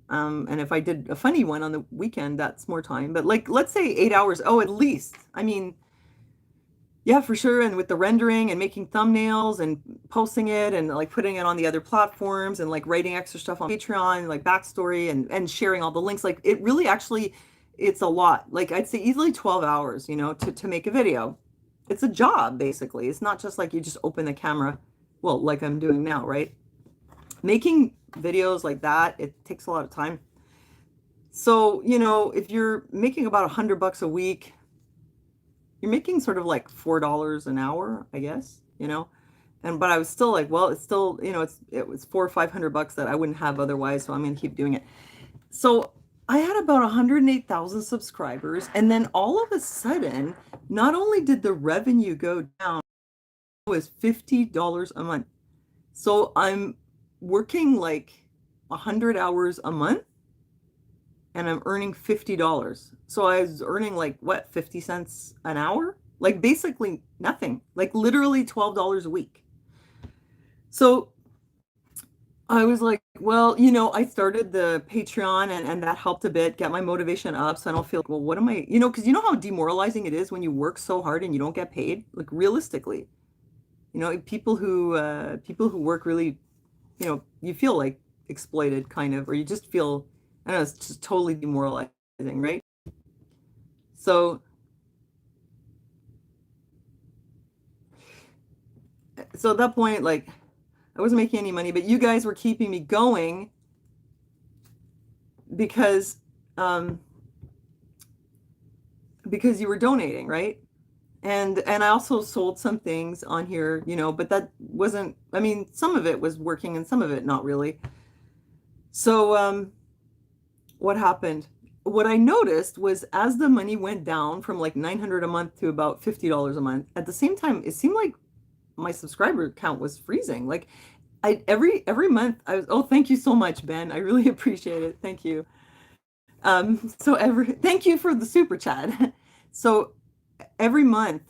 And if I did a funny one on the weekend, that's more time. But like, let's say 8 hours. Oh, at least. I mean, yeah, for sure. And with the rendering and making thumbnails and posting it and like putting it on the other platforms and like writing extra stuff on Patreon, like backstory and sharing all the links, like it really actually, it's a lot. Like I'd say easily 12 hours, to make a video. It's a job, basically. It's not just like you just open the camera, well, like I'm doing now, right? Making videos like that, it takes a lot of time. So, if you're making about 100 bucks a week, you're making sort of like $4 an hour, I guess. And but I was still like, well, it's still, it was 400 or 500 bucks that I wouldn't have otherwise, so I'm gonna keep doing it. So I had about 108,000 subscribers, and then all of a sudden, not only did the revenue go down, it was $50 a month. So I'm working like 100 hours a month and I'm earning $50. So I was earning like what, 50 cents an hour? Like basically nothing, like literally $12 a week. So I was like, well, I started the Patreon and that helped a bit get my motivation up. So I don't feel like, well, what am I, because you know how demoralizing it is when you work so hard and you don't get paid? Like realistically, people who work really, you feel like exploited kind of, or you just feel, I don't know, it's just totally demoralizing, right? So, so at that point, like, I wasn't making any money, but you guys were keeping me going because, um, because you were donating, right? And I also sold some things on here, but that wasn't, I mean, some of it was working and some of it not really. So, what happened? What I noticed was as the money went down from like 900 a month to about $50 a month, at the same time, it seemed like my subscriber count was freezing. Like every month I was, oh, thank you so much, Ben. I really appreciate it. Thank you. Thank you for the super chat. So every month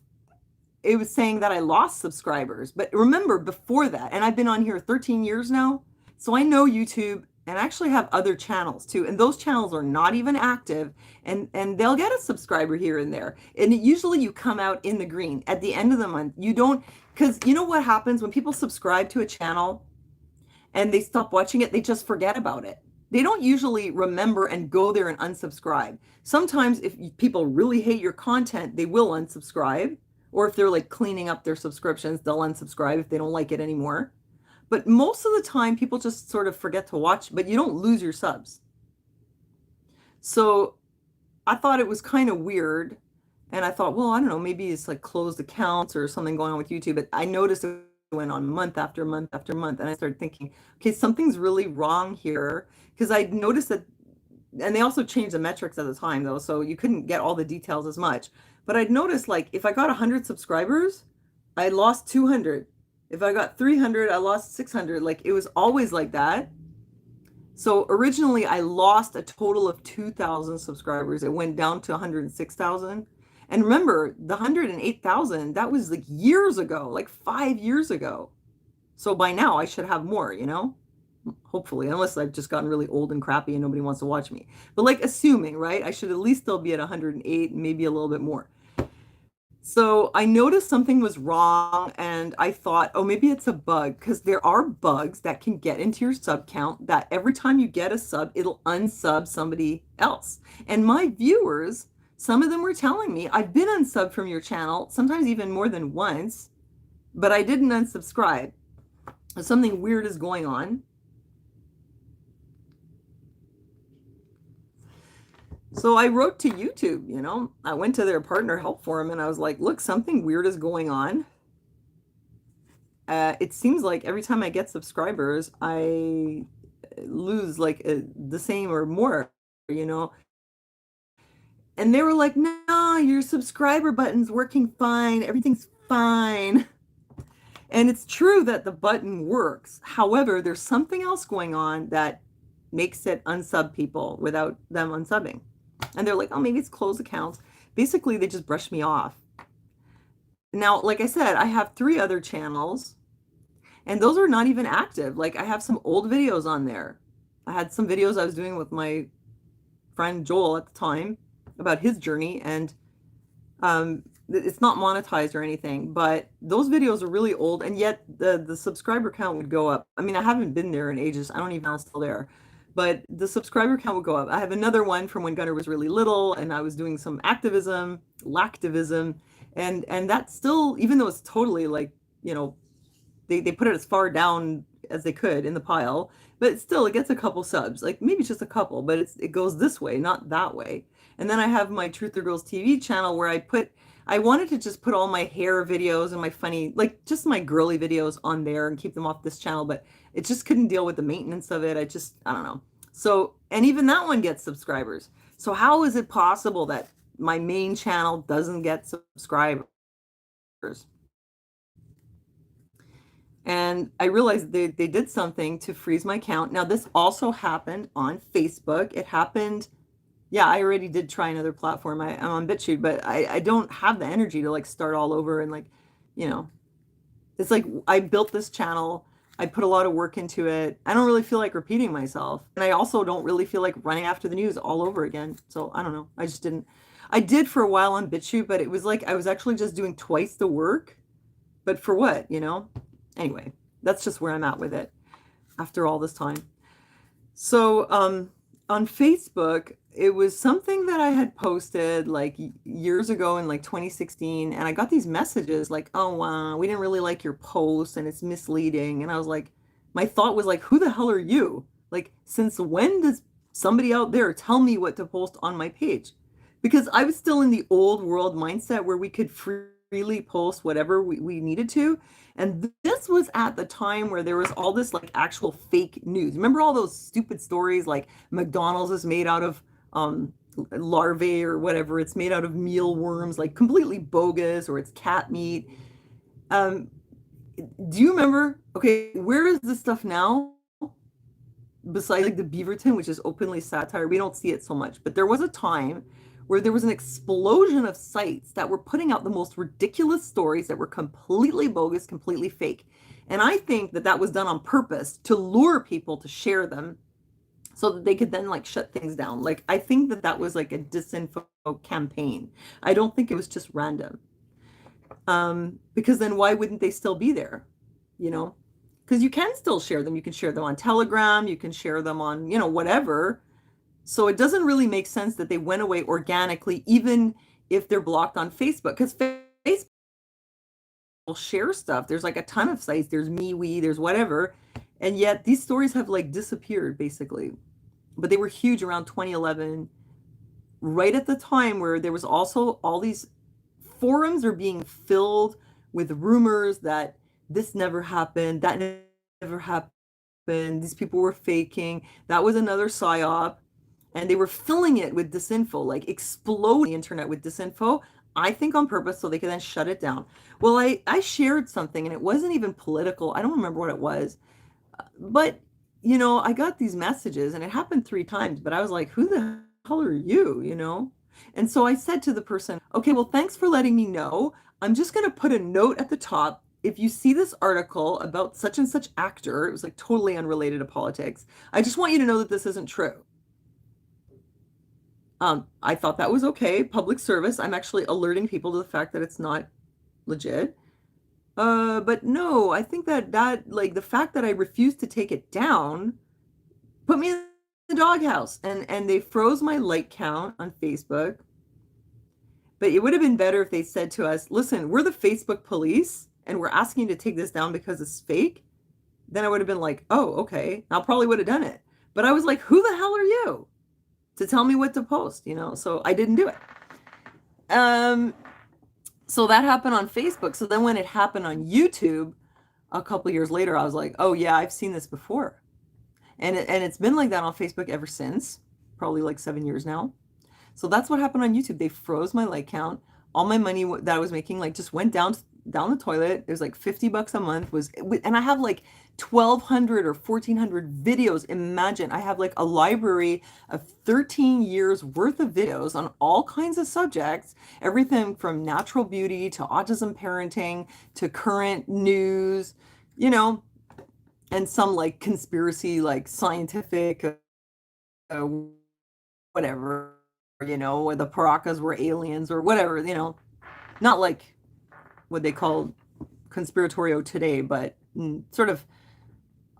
it was saying that I lost subscribers. But remember before that, and I've been on here 13 years now, so I know YouTube and I actually have other channels too. And those channels are not even active and they'll get a subscriber here and there. And usually you come out in the green at the end of the month. You don't, because you know what happens when people subscribe to a channel and they stop watching it, they just forget about it. They don't usually remember and go there and unsubscribe. Sometimes if people really hate your content, they will unsubscribe. Or if they're like cleaning up their subscriptions, they'll unsubscribe if they don't like it anymore. But most of the time, people just sort of forget to watch, but you don't lose your subs. So I thought it was kind of weird. And I thought, well, I don't know, maybe it's like closed accounts or something going on with YouTube. But I noticed it went on month after month after month. And I started thinking, okay, something's really wrong here. Because I noticed that, and they also changed the metrics at the time, though. So you couldn't get all the details as much. But I'd noticed like if I got 100 subscribers, I lost 200. If I got 300, I lost 600. Like it was always like that. So originally I lost a total of 2,000 subscribers. It went down to 106,000. And remember, the 108,000, that was like years ago, like 5 years ago. So by now I should have more, hopefully, unless I've just gotten really old and crappy and nobody wants to watch me. But like assuming, right, I should at least still be at 108, maybe a little bit more. So I noticed something was wrong and I thought, oh, maybe it's a bug because there are bugs that can get into your sub count that every time you get a sub, it'll unsub somebody else. And my viewers, some of them were telling me, I've been unsubbed from your channel, sometimes even more than once. but I didn't unsubscribe. Something weird is going on. So I wrote to YouTube, you know, I went to their partner help forum and I was like, look, something weird is going on. It seems like every time I get subscribers, I lose like the same or more, you know. And they were like, no, your subscriber button's working fine. Everything's fine. And it's true that the button works. However, there's something else going on that makes it unsub people without them unsubbing. And they're like, oh, maybe it's closed accounts. Basically, they just brush me off. Now, like I said, I have 3 other channels, and those are not even active. Like, I have some old videos on there. I had some videos I was doing with my friend Joel at the time about his journey, and it's not monetized or anything, but those videos are really old, and yet the subscriber count would go up. I mean, I haven't been there in ages. I don't even know if I'm still there, but the subscriber count would go up. I have another one from when Gunnar was really little, and I was doing some activism, lactivism, and that's still, even though it's totally like, you know, they put it as far down as they could in the pile, but still it gets a couple subs, like maybe just a couple, but it goes this way, not that way. And then I have my Truth or Girls TV channel where I wanted to just put all my hair videos and my funny, like just my girly videos on there and keep them off this channel, but it just couldn't deal with the maintenance of it. I don't know. So, and even that one gets subscribers. So how is it possible that my main channel doesn't get subscribers? And I realized they did something to freeze my account. Now, this also happened on Facebook. It happened, yeah, I already did try another platform. I'm on BitChute, but I don't have the energy to like start all over and like, you know, it's like I built this channel. I put a lot of work into it. I don't really feel like repeating myself. And I also don't really feel like running after the news all over again. So I don't know. I just didn't. I did for a while on BitChute, but it was like I was actually just doing twice the work. But for what, you know? Anyway, that's just where I'm at with it after all this time. So on Facebook, it was something that I had posted like years ago in like 2016, and I got these messages like, oh, we didn't really like your post and it's misleading. And I was like, my thought was like, who the hell are you? Like, since when does somebody out there tell me what to post on my page? Because I was still in the old world mindset where we could freely post whatever we needed to. And this was at the time where there was all this like actual fake news. Remember all those stupid stories like McDonald's is made out of larvae or whatever, it's made out of mealworms, like completely bogus, or it's cat meat. Do you remember? Okay, where is this stuff now? Besides like the Beaverton, which is openly satire, we don't see it so much. But there was a time where there was an explosion of sites that were putting out the most ridiculous stories that were completely bogus, completely fake. And I think that that was done on purpose to lure people to share them so that they could then like shut things down. Like, I think that that was like a disinfo campaign. I don't think it was just random. Because then why wouldn't they still be there? You know, because you can still share them. You can share them on Telegram, you can share them on, you know, whatever. So it doesn't really make sense that they went away organically, even if they're blocked on Facebook, because Facebook will share stuff. There's like a ton of sites. There's MeWe, there's whatever. And yet these stories have like disappeared basically. But they were huge around 2011, right at the time where there was also all these forums are being filled with rumors that this never happened, that never happened, these people were faking. That was another psyop. And they were filling it with disinfo, like exploding the internet with disinfo, I think on purpose, so they could then shut it down. Well, I shared something and it wasn't even political. I don't remember what it was. But, you know, I got these messages and it happened 3 times, but I was like, who the hell are you, you know? And so I said to the person, okay, well, thanks for letting me know. I'm just going to put a note at the top. If you see this article about such and such actor, it was like totally unrelated to politics, I just want you to know that this isn't true. I thought that was okay. Public service. I'm actually alerting people to the fact that it's not legit. But no, I think that like the fact that I refused to take it down put me in the doghouse, and they froze my like count on Facebook. But it would have been better if they said to us, listen, we're the Facebook police. and were asking to take this down because it's fake, then I would have been like, oh, okay. I probably would have done it. But I was like, who the hell are you to tell me what to post, you know? So I didn't do it. So that happened on Facebook. So then when it happened on YouTube a couple years later, I was like, oh yeah, I've seen this before. And it's been like that on Facebook ever since, probably like 7 years now. So that's what happened on YouTube. They froze my like count. All my money that I was making like just went down the toilet. It was like $50 a month and I have like 1,200 or 1,400 videos. Imagine I have like a library of 13 years worth of videos on all kinds of subjects, everything from natural beauty to autism parenting to current news, you know, and some like conspiracy, like scientific, uh, whatever, you know, where the Paracas were aliens or whatever, you know, not like what they call conspiratorio today, but sort of,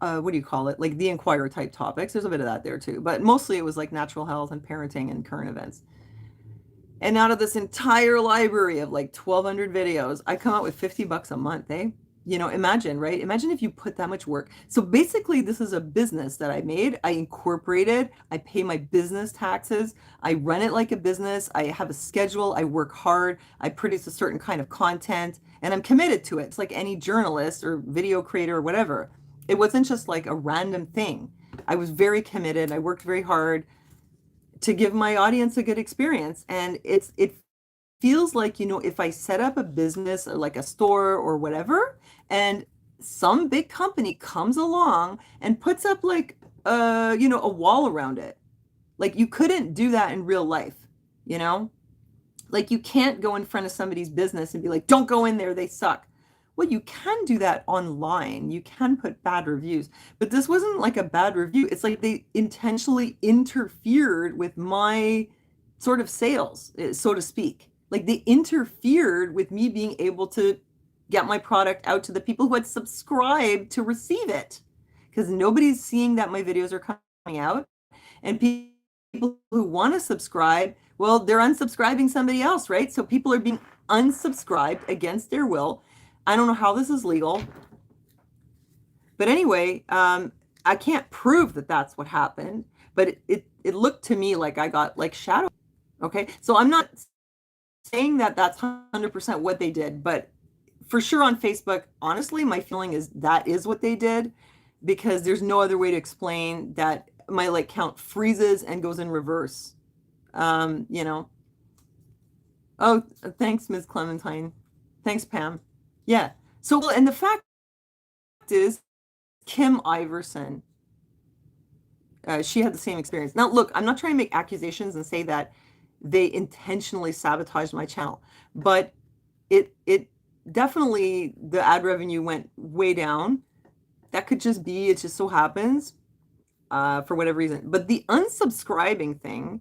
what do you call it? Like the Inquirer type topics. There's a bit of that there too, but mostly it was like natural health and parenting and current events. And out of this entire library of like 1,200 videos, I come out with $50 a month, eh? You know, imagine, right? Imagine if you put that much work. So basically, this is a business that I made. I incorporated, I pay my business taxes, I run it like a business, I have a schedule, I work hard, I produce a certain kind of content, and I'm committed to it. It's like any journalist or video creator or whatever. It wasn't just like a random thing. I was very committed, I worked very hard to give my audience a good experience. And it feels like, you know, if I set up a business or like a store or whatever, and some big company comes along and puts up like you know, a wall around it. Like you couldn't do that in real life, you know? Like you can't go in front of somebody's business and be like, don't go in there, they suck. Well, you can do that online. You can put bad reviews, but this wasn't like a bad review. It's like they intentionally interfered with my sort of sales, so to speak. Like they interfered with me being able to get my product out to the people who had subscribed to receive it. Because nobody's seeing that my videos are coming out. And people who want to subscribe, well, they're unsubscribing somebody else, right? So people are being unsubscribed against their will. I don't know how this is legal. But anyway, I can't prove that that's what happened, but it looked to me like I got like shadow. Okay, so I'm not saying that that's 100% what they did, but for sure on Facebook, honestly, my feeling is that is what they did, because there's no other way to explain that my like count freezes and goes in reverse. You know. Oh, thanks, Ms. Clementine. Thanks, Pam. Yeah. So, and the fact is, Kim Iverson, she had the same experience. Now, look, I'm not trying to make accusations and say that they intentionally sabotaged my channel, but it definitely, the ad revenue went way down. That could just be, it just so happens, for whatever reason. But the unsubscribing thing,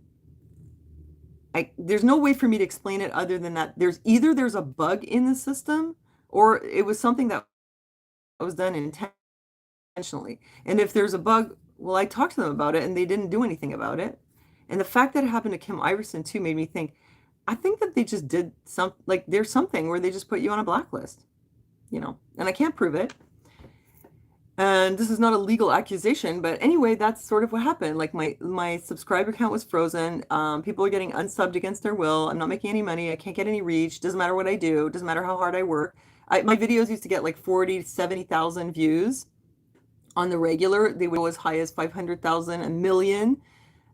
there's no way for me to explain it other than that there's a bug in the system, or it was something that was done intentionally. And if there's a bug, well, I talked to them about it and they didn't do anything about it. And the fact that it happened to Kim Iverson too made me think, I think that they just did like there's something where they just put you on a blacklist, you know, and I can't prove it. And this is not a legal accusation, but anyway, that's sort of what happened. Like my subscriber count was frozen. People are getting unsubbed against their will. I'm not making any money. I can't get any reach. Doesn't matter what I do. Doesn't matter how hard I work. My videos used to get like 40 to 70,000 views on the regular. They would go as high as 500,000, a million.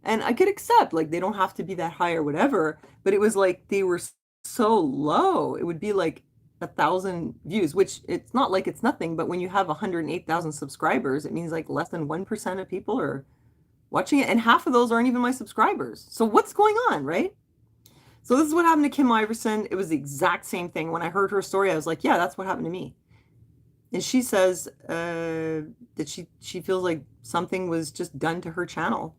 And I could accept, like, they don't have to be that high or whatever, but it was like they were so low. It would be like 1,000 views, which it's not like it's nothing, but when you have 108,000 subscribers, it means like less than 1% of people are watching it, and half of those aren't even my subscribers. So what's going on, right? So this is what happened to Kim Iverson. It was the exact same thing. When I heard her story, I was like, yeah, that's what happened to me. And she says that she feels like something was just done to her channel.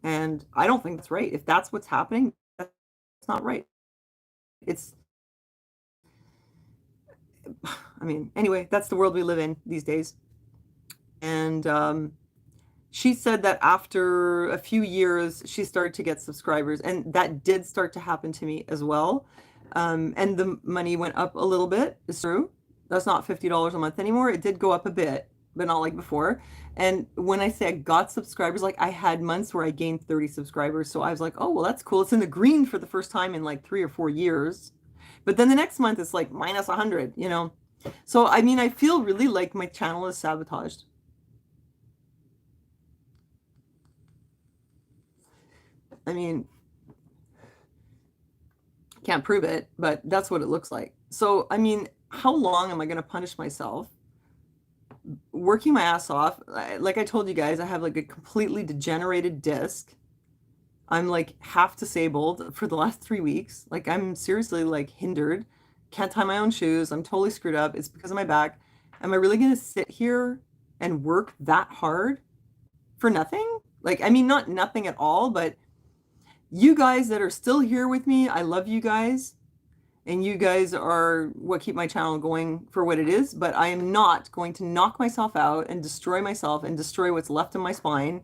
And I don't think that's right. If that's what's happening, that's not right. It's, I mean, anyway, that's the world we live in these days. And she said that after a few years, she started to get subscribers, and that did start to happen to me as well. And the money went up a little bit, it's true. That's not $50 a month anymore. It did go up a bit, but not like before. And when I say I got subscribers, like I had months where I gained 30 subscribers. So I was like, oh, well, that's cool. It's in the green for the first time in like 3 or 4 years. But then the next month it's like minus 100, you know? So, I mean, I feel really like my channel is sabotaged. I mean, can't prove it, but that's what it looks like. So, I mean, how long am I going to punish myself? Working my ass off. Like I told you guys, I have like a completely degenerated disc. I'm like half disabled for the last 3 weeks. Like I'm seriously like hindered. Can't tie my own shoes. I'm totally screwed up. It's because of my back. Am I really going to sit here and work that hard for nothing? Like, I mean, not nothing at all, but you guys that are still here with me, I love you guys. And you guys are what keep my channel going for what it is. But I am not going to knock myself out and destroy myself and destroy what's left of my spine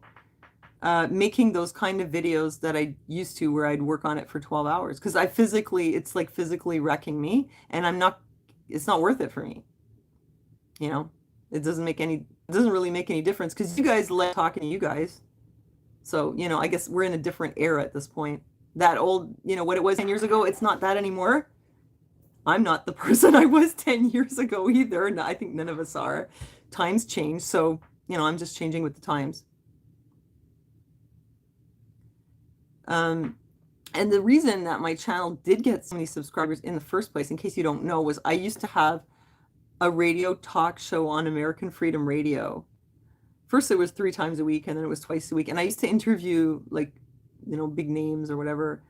making those kind of videos that I used to where I'd work on it for 12 hours because I physically, it's like physically wrecking me and it's not worth it for me. You know, it doesn't really make any difference because you guys like talking to you guys. So, you know, I guess we're in a different era at this point. That old, you know, what it was 10 years ago, it's not that anymore. I'm not the person I was 10 years ago either. And I think none of us are. Times change. So, you know, I'm just changing with the times. And the reason that my channel did get so many subscribers in the first place, in case you don't know, was I used to have a radio talk show on American Freedom Radio. First it was 3 times a week and then it was twice a week. And I used to interview like, you know, big names or whatever,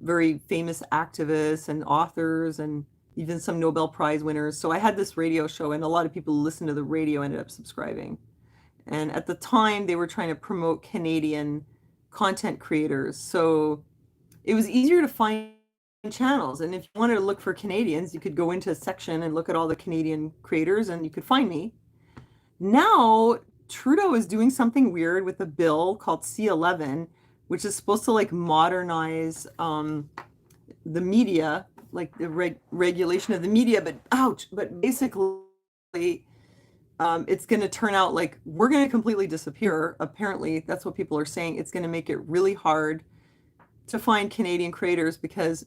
very famous activists and authors and even some Nobel Prize winners. So I had this radio show and a lot of people who listened to the radio ended up subscribing. And at the time they were trying to promote Canadian content creators. So it was easier to find channels. And if you wanted to look for Canadians, you could go into a section and look at all the Canadian creators and you could find me. Now, Trudeau is doing something weird with a bill called C-11, which is supposed to like modernize the media, like the regulation of the media, but ouch, but basically it's going to turn out like we're going to completely disappear. Apparently, that's what people are saying. It's going to make it really hard to find Canadian creators because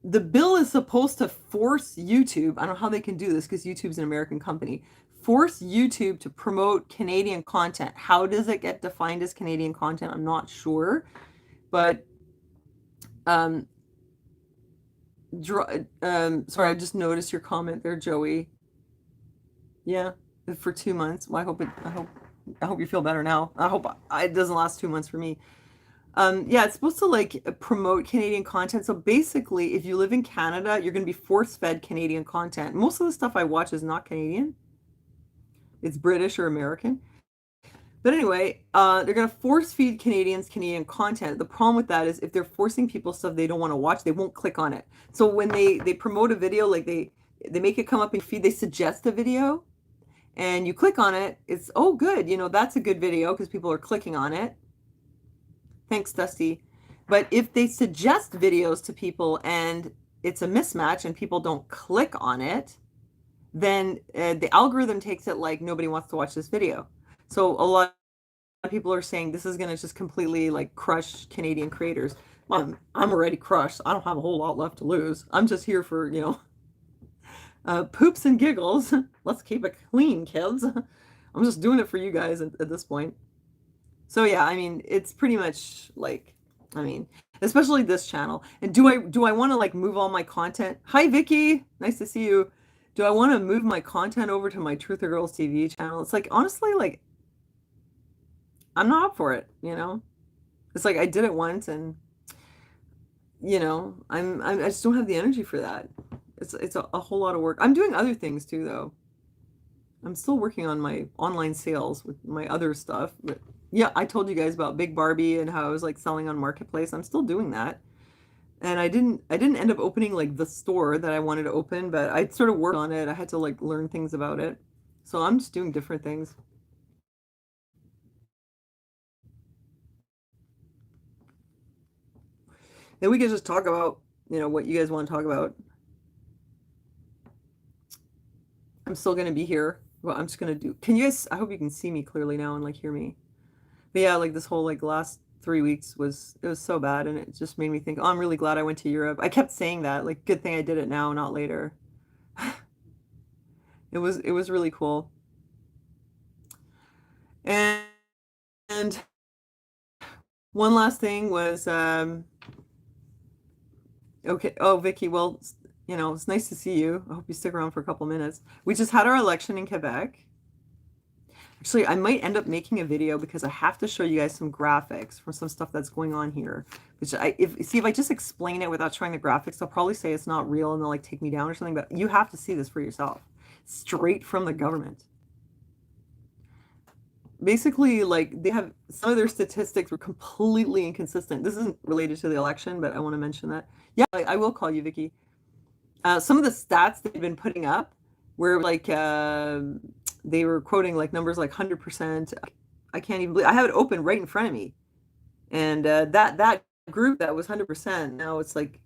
the bill is supposed to force YouTube, I don't know how they can do this because YouTube's an American company, force YouTube to promote Canadian content. How does it get defined as Canadian content? I'm not sure. But sorry, I just noticed your comment there, Joey. Yeah, for 2 months. Well, I hope you feel better now. I hope it doesn't last 2 months for me. Yeah, it's supposed to like promote Canadian content. So basically, if you live in Canada, you're going to be force-fed Canadian content. Most of the stuff I watch is not Canadian. It's British or American. But anyway, they're going to force-feed Canadians Canadian content. The problem with that is if they're forcing people stuff they don't want to watch, they won't click on it. So when they promote a video, like they make it come up in your feed, they suggest a video, and you click on it, it's, oh, good, you know, that's a good video because people are clicking on it. Thanks, Dusty. But if they suggest videos to people and it's a mismatch and people don't click on it, then the algorithm takes it like nobody wants to watch this video. So a lot of people are saying this is going to just completely like crush Canadian creators. Well, I'm already crushed. I don't have a whole lot left to lose. I'm just here for, you know, poops and giggles. Let's keep it clean, kids. I'm just doing it for you guys at this point. So yeah, I mean, it's pretty much like, I mean, especially this channel. And do I want to like move all my content? Hi, Vicky. Nice to see you. Do I want to move my content over to my Truth or Girls TV channel? It's like, honestly, like, I'm not up for it, you know? It's like I did it once and, you know, I just don't have the energy for that. It's a whole lot of work. I'm doing other things too, though. I'm still working on my online sales with my other stuff, but yeah, I told you guys about Big Barbie and how I was like selling on Marketplace. I'm still doing that. And I didn't end up opening like the store that I wanted to open, but I sort of worked on it. I had to like learn things about it. So I'm just doing different things. And we can just talk about, you know, what you guys want to talk about. I'm still going to be here. Well, I'm just going to do, can you guys, I hope you can see me clearly now and like hear me. But yeah, like this whole like last 3 weeks it was so bad. And it just made me think, oh, I'm really glad I went to Europe. I kept saying that, like, good thing I did it now, not later. It was really cool. And, and one last thing was, okay. Oh, Vicky, well, you know, it's nice to see you. I hope you stick around for a couple minutes. We just had our election in Quebec. Actually, I might end up making a video because I have to show you guys some graphics from some stuff that's going on here. Which if I just explain it without showing the graphics, they'll probably say it's not real and they'll like take me down or something. But you have to see this for yourself, straight from the government. Basically, like, they have some of their statistics were completely inconsistent. This isn't related to the election, but I want to mention that. Yeah, I will call you, Vicky. Some of the stats they've been putting up were like they were quoting like numbers like 100%. I can't even believe I have it open right in front of me. And that group that was 100%, now it's like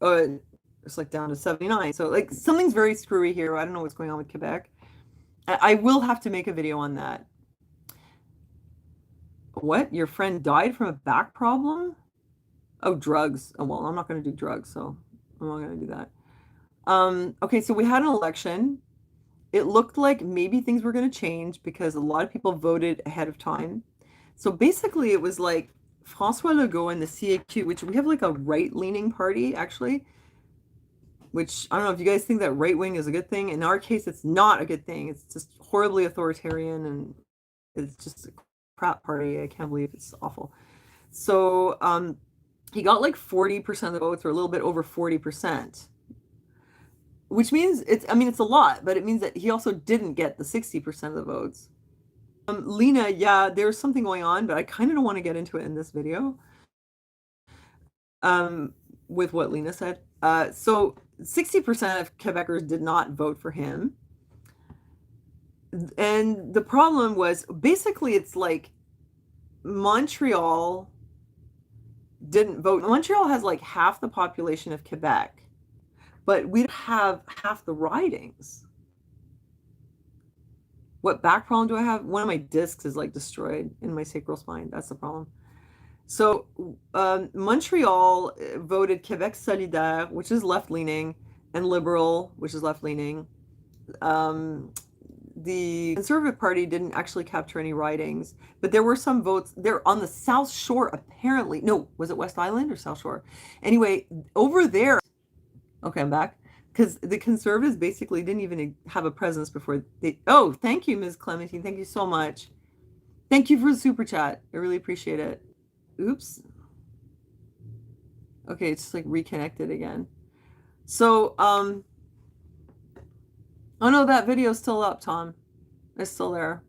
down to 79. So like something's very screwy here. I don't know what's going on with Quebec. I will have to make a video on that. What? Your friend died from a back problem? Oh, drugs. Oh, well, I'm not going to do drugs, so I'm not going to do that. Okay, so we had an election. It looked like maybe things were going to change because a lot of people voted ahead of time. So basically, it was like François Legault and the CAQ, which we have like a right-leaning party, actually, which I don't know if you guys think that right-wing is a good thing. In our case, it's not a good thing. It's just horribly authoritarian and it's just a crap party. I can't believe it's awful. So he got like 40% of the votes, or a little bit over 40%. Which means it's a lot, but it means that he also didn't get the 60% of the votes. Lena, yeah, there's something going on, but I kind of don't want to get into it in this video. With what Lena said. So 60% of Quebecers did not vote for him. And the problem was basically it's like Montreal didn't vote. Montreal has like half the population of Quebec, but we have half the ridings. What back problem do I have? One of my discs is like destroyed in my sacral spine. That's the problem. So Montreal voted Quebec Solidaire, which is left-leaning, and Liberal, which is left-leaning. The Conservative Party didn't actually capture any ridings, but there were some votes there on the South Shore, apparently. No, was it West Island or South Shore? Anyway, over there. Okay, I'm back. Because the Conservatives basically didn't even have a presence before they. Oh, thank you, Ms. Clementine. Thank you so much. Thank you for the super chat. I really appreciate it. Oops. Okay, it's like reconnected again. So, oh no, that video's still up, Tom. It's still there.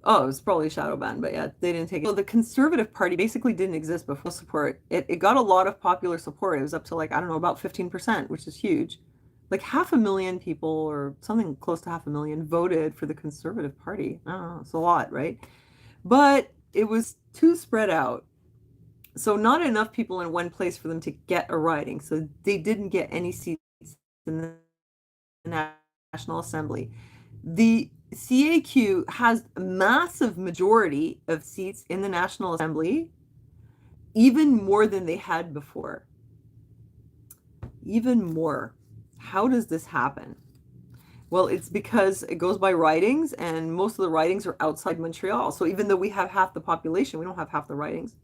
Oh, it was probably shadow banned, but yeah, they didn't take it. So the Conservative Party basically didn't exist before support. It got a lot of popular support. It was up to like, I don't know, about 15%, which is huge. Like 500,000 people or something close to 500,000 voted for the Conservative Party. I don't know, it's a lot, right? But it was too spread out. So not enough people in one place for them to get a riding. So they didn't get any seats in the National Assembly. The CAQ has a massive majority of seats in the National Assembly, even more than they had before. Even more. How does this happen? Well, it's because it goes by ridings, and most of the ridings are outside Montreal. So even though we have half the population, we don't have half the ridings.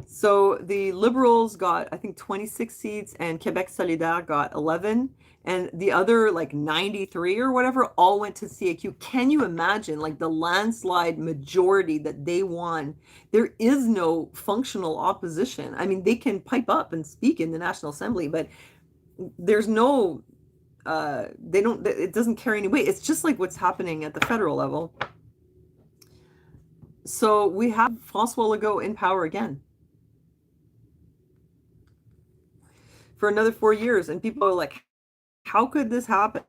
So the Liberals got, I think, 26 seats, and Quebec Solidaire got 11. And the other, like 93 or whatever, all went to CAQ. Can you imagine, like, the landslide majority that they won? There is no functional opposition. I mean, they can pipe up and speak in the National Assembly, but there's no, it doesn't carry any weight. It's just like what's happening at the federal level. So we have François Legault in power again for another 4 years. And people are like, how could this happen?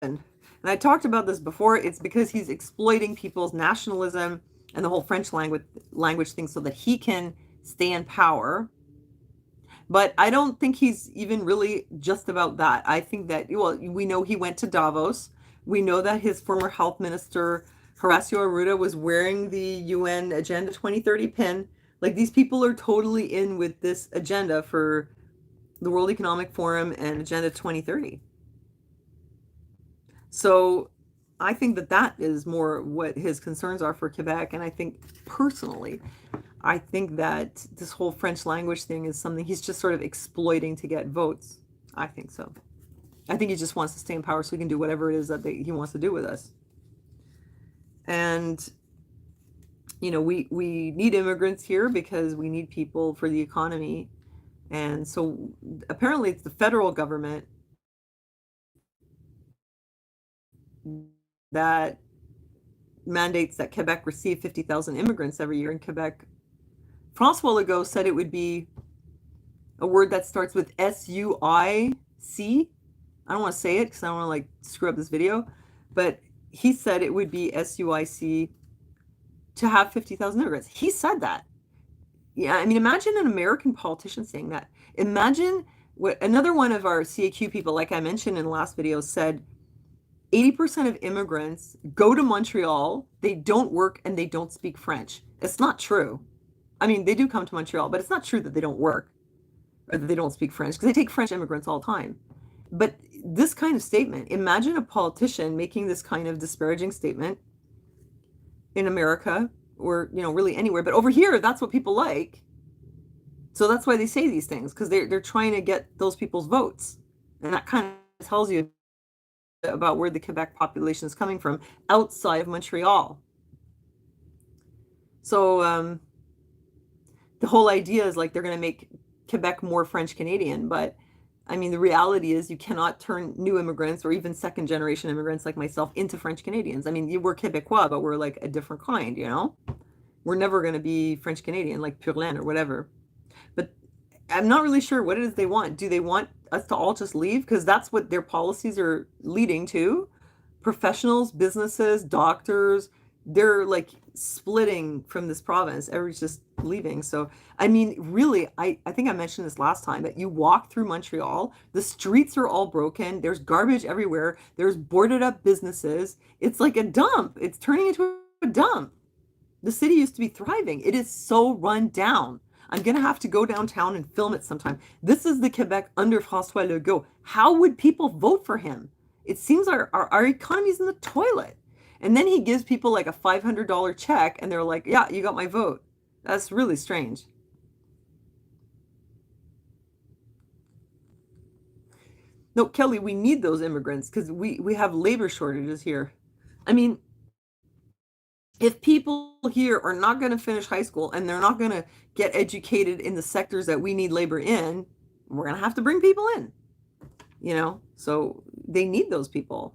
And I talked about this before. It's because he's exploiting people's nationalism and the whole French language thing so that he can stay in power. But I don't think he's even really just about that. I think that, well, we know he went to Davos. We know that his former health minister, Horacio Arruda, was wearing the UN Agenda 2030 pin. Like, these people are totally in with this agenda for the World Economic Forum and Agenda 2030. So I think that that is more what his concerns are for Quebec. And I think personally, I think that this whole French language thing is something he's just sort of exploiting to get votes. I think so. I think he just wants to stay in power so he can do whatever it is that he wants to do with us. And, you know, we need immigrants here because we need people for the economy. And so apparently it's the federal government that mandates that Quebec receive 50,000 immigrants every year. In Quebec, Francois Legault said it would be a word that starts with SUIC. I don't want to say it because I don't want to like screw up this video, but he said it would be SUIC to have 50,000 immigrants. He said that. Yeah, I mean, imagine an American politician saying that. Imagine what another one of our CAQ people, like I mentioned in the last video, said 80% of immigrants go to Montreal, they don't work, and they don't speak French. It's not true. I mean, they do come to Montreal, but it's not true that they don't work or that they don't speak French because they take French immigrants all the time. But this kind of statement, imagine a politician making this kind of disparaging statement in America or, you know, really anywhere. But over here, that's what people like. So that's why they say these things, because they're trying to get those people's votes. And that kind of tells you about where the Quebec population is coming from outside of Montreal. So the whole idea is like they're going to make Quebec more French Canadian, but I mean, the reality is you cannot turn new immigrants or even second generation immigrants like myself into French Canadians. I mean, we're Quebecois, but we're like a different kind, you know? We're never going to be French Canadian like Pure Laine or whatever. But I'm not really sure what it is they want. Do they want us to all just leave? Because that's what their policies are leading to. Professionals, businesses, doctors, they're like splitting from this province. Everyone's just leaving. So, I mean, really, I think I mentioned this last time, but you walk through Montreal, the streets are all broken. There's garbage everywhere. There's boarded up businesses. It's like a dump. It's turning into a dump. The city used to be thriving. It is so run down. I'm going to have to go downtown and film it sometime. This is the Quebec under François Legault. How would people vote for him? It seems our economy is in the toilet. And then he gives people like a $500 check and they're like, yeah, you got my vote. That's really strange. No, Kelly, we need those immigrants because we have labor shortages here. I mean, if people here are not going to finish high school and they're not going to get educated in the sectors that we need labor in, we're going to have to bring people in, you know? So they need those people.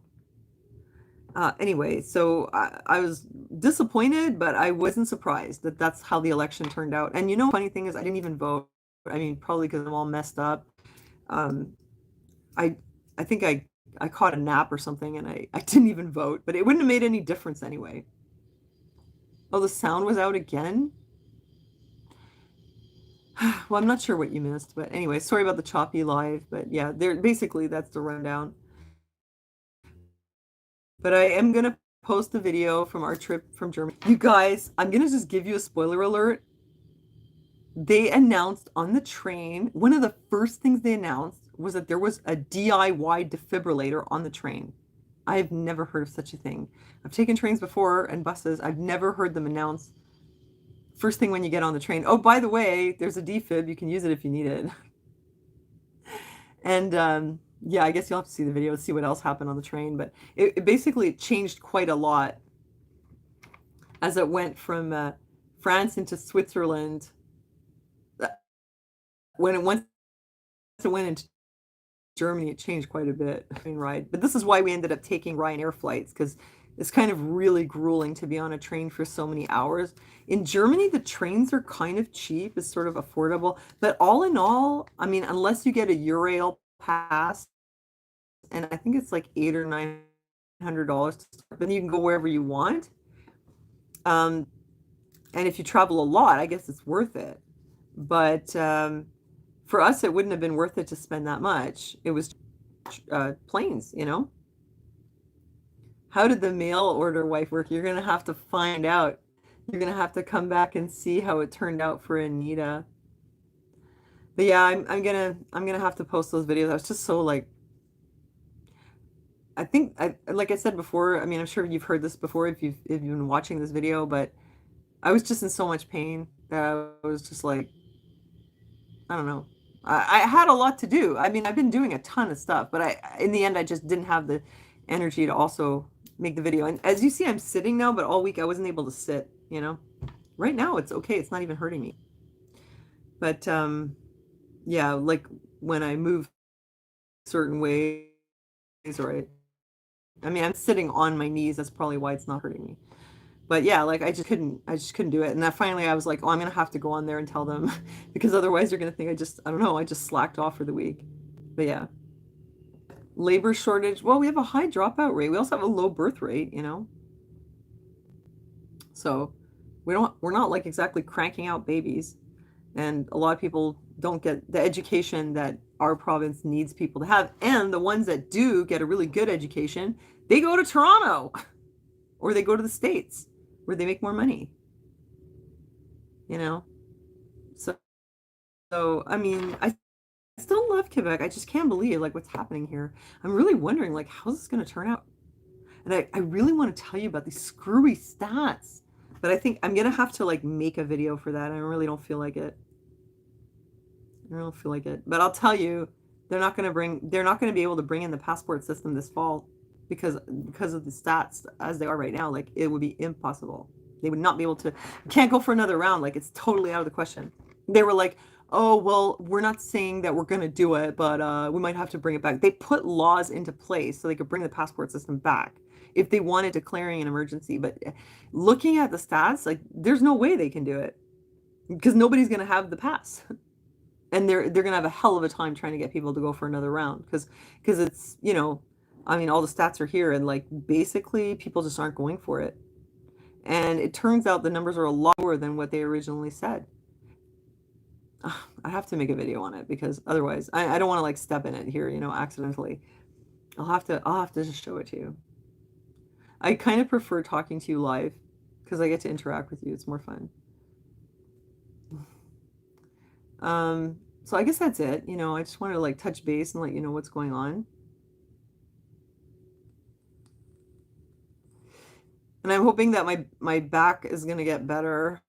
Anyway, so I was disappointed, but I wasn't surprised that that's how the election turned out. And you know, funny thing is, I didn't even vote. I mean, probably because I'm all messed up. Um, I I think I caught a nap or something, and I didn't even vote. But it wouldn't have made any difference anyway. Oh, the sound was out again? Well, I'm not sure what you missed, but anyway, sorry about the choppy live. But yeah, basically that's the rundown. But I am gonna post the video from our trip from Germany. You guys, I'm gonna just give you a spoiler alert. They announced on the train, one of the first things they announced was that there was a DIY defibrillator on the train. I've never heard of such a thing. I've taken trains before and buses. I've never heard them announce first thing when you get on the train, oh, by the way, there's a defib. You can use it if you need it. And yeah, I guess you'll have to see the video to see what else happened on the train. But it basically changed quite a lot as it went from France into Switzerland. Once it went into Germany, it changed quite a bit. Ride. But this is why we ended up taking Ryanair flights, because it's kind of really grueling to be on a train for so many hours. In Germany, the trains are kind of cheap. It's sort of affordable. But all in all, I mean, unless you get a Eurail pass, and I think it's like $800 or $900 to start, but then you can go wherever you want. And if you travel a lot, I guess it's worth it. But for us, it wouldn't have been worth it to spend that much. It was planes, you know? How did the mail order wife work? You're going to have to find out. You're going to have to come back and see how it turned out for Anita. But yeah, I'm gonna have to post those videos. I was just so like, I think like I said before, I mean, I'm sure you've heard this before if you've been watching this video, but I was just in so much pain that I was just like, I don't know. I had a lot to do. I mean, I've been doing a ton of stuff, but in the end, I just didn't have the energy to also make the video. And as you see, I'm sitting now, but all week I wasn't able to sit, you know? Right now, it's okay. It's not even hurting me. But yeah, like when I move certain ways, or I mean, I'm sitting on my knees. That's probably why it's not hurting me. But yeah, like I just couldn't do it. And then finally I was like, oh, I'm gonna have to go on there and tell them because otherwise they're gonna think I don't know, I just slacked off for the week. But yeah. Labor shortage. Well, we have a high dropout rate. We also have a low birth rate, you know. So we're not like exactly cranking out babies. And a lot of people don't get the education that our province needs people to have. And the ones that do get a really good education, they go to Toronto or they go to the States where they make more money. You know? So I mean, I still love Quebec. I just can't believe like what's happening here. I'm really wondering like how's this going to turn out? And I really want to tell you about these screwy stats. But I think I'm going to have to like make a video for that. I really don't feel like it. I don't feel like it. But I'll tell you, they're not going to be able to bring in the passport system this fall because of the stats as they are right now. Like it would be impossible. They would not be able to, can't go for another round. Like it's totally out of the question. They were like, oh, well, we're not saying that we're going to do it, but we might have to bring it back. They put laws into place so they could bring the passport system back if they wanted declaring an emergency. But looking at the stats, like there's no way they can do it because nobody's going to have the pass. And they're going to have a hell of a time trying to get people to go for another round because it's, you know, I mean, all the stats are here and like basically people just aren't going for it. And it turns out the numbers are a lot lower than what they originally said. I have to make a video on it because otherwise I don't want to like step in it here, you know, accidentally. I'll have to just show it to you. I kind of prefer talking to you live because I get to interact with you. It's more fun. So I guess that's it. You know, I just want to like touch base and let you know what's going on. And I'm hoping that my back is going to get better.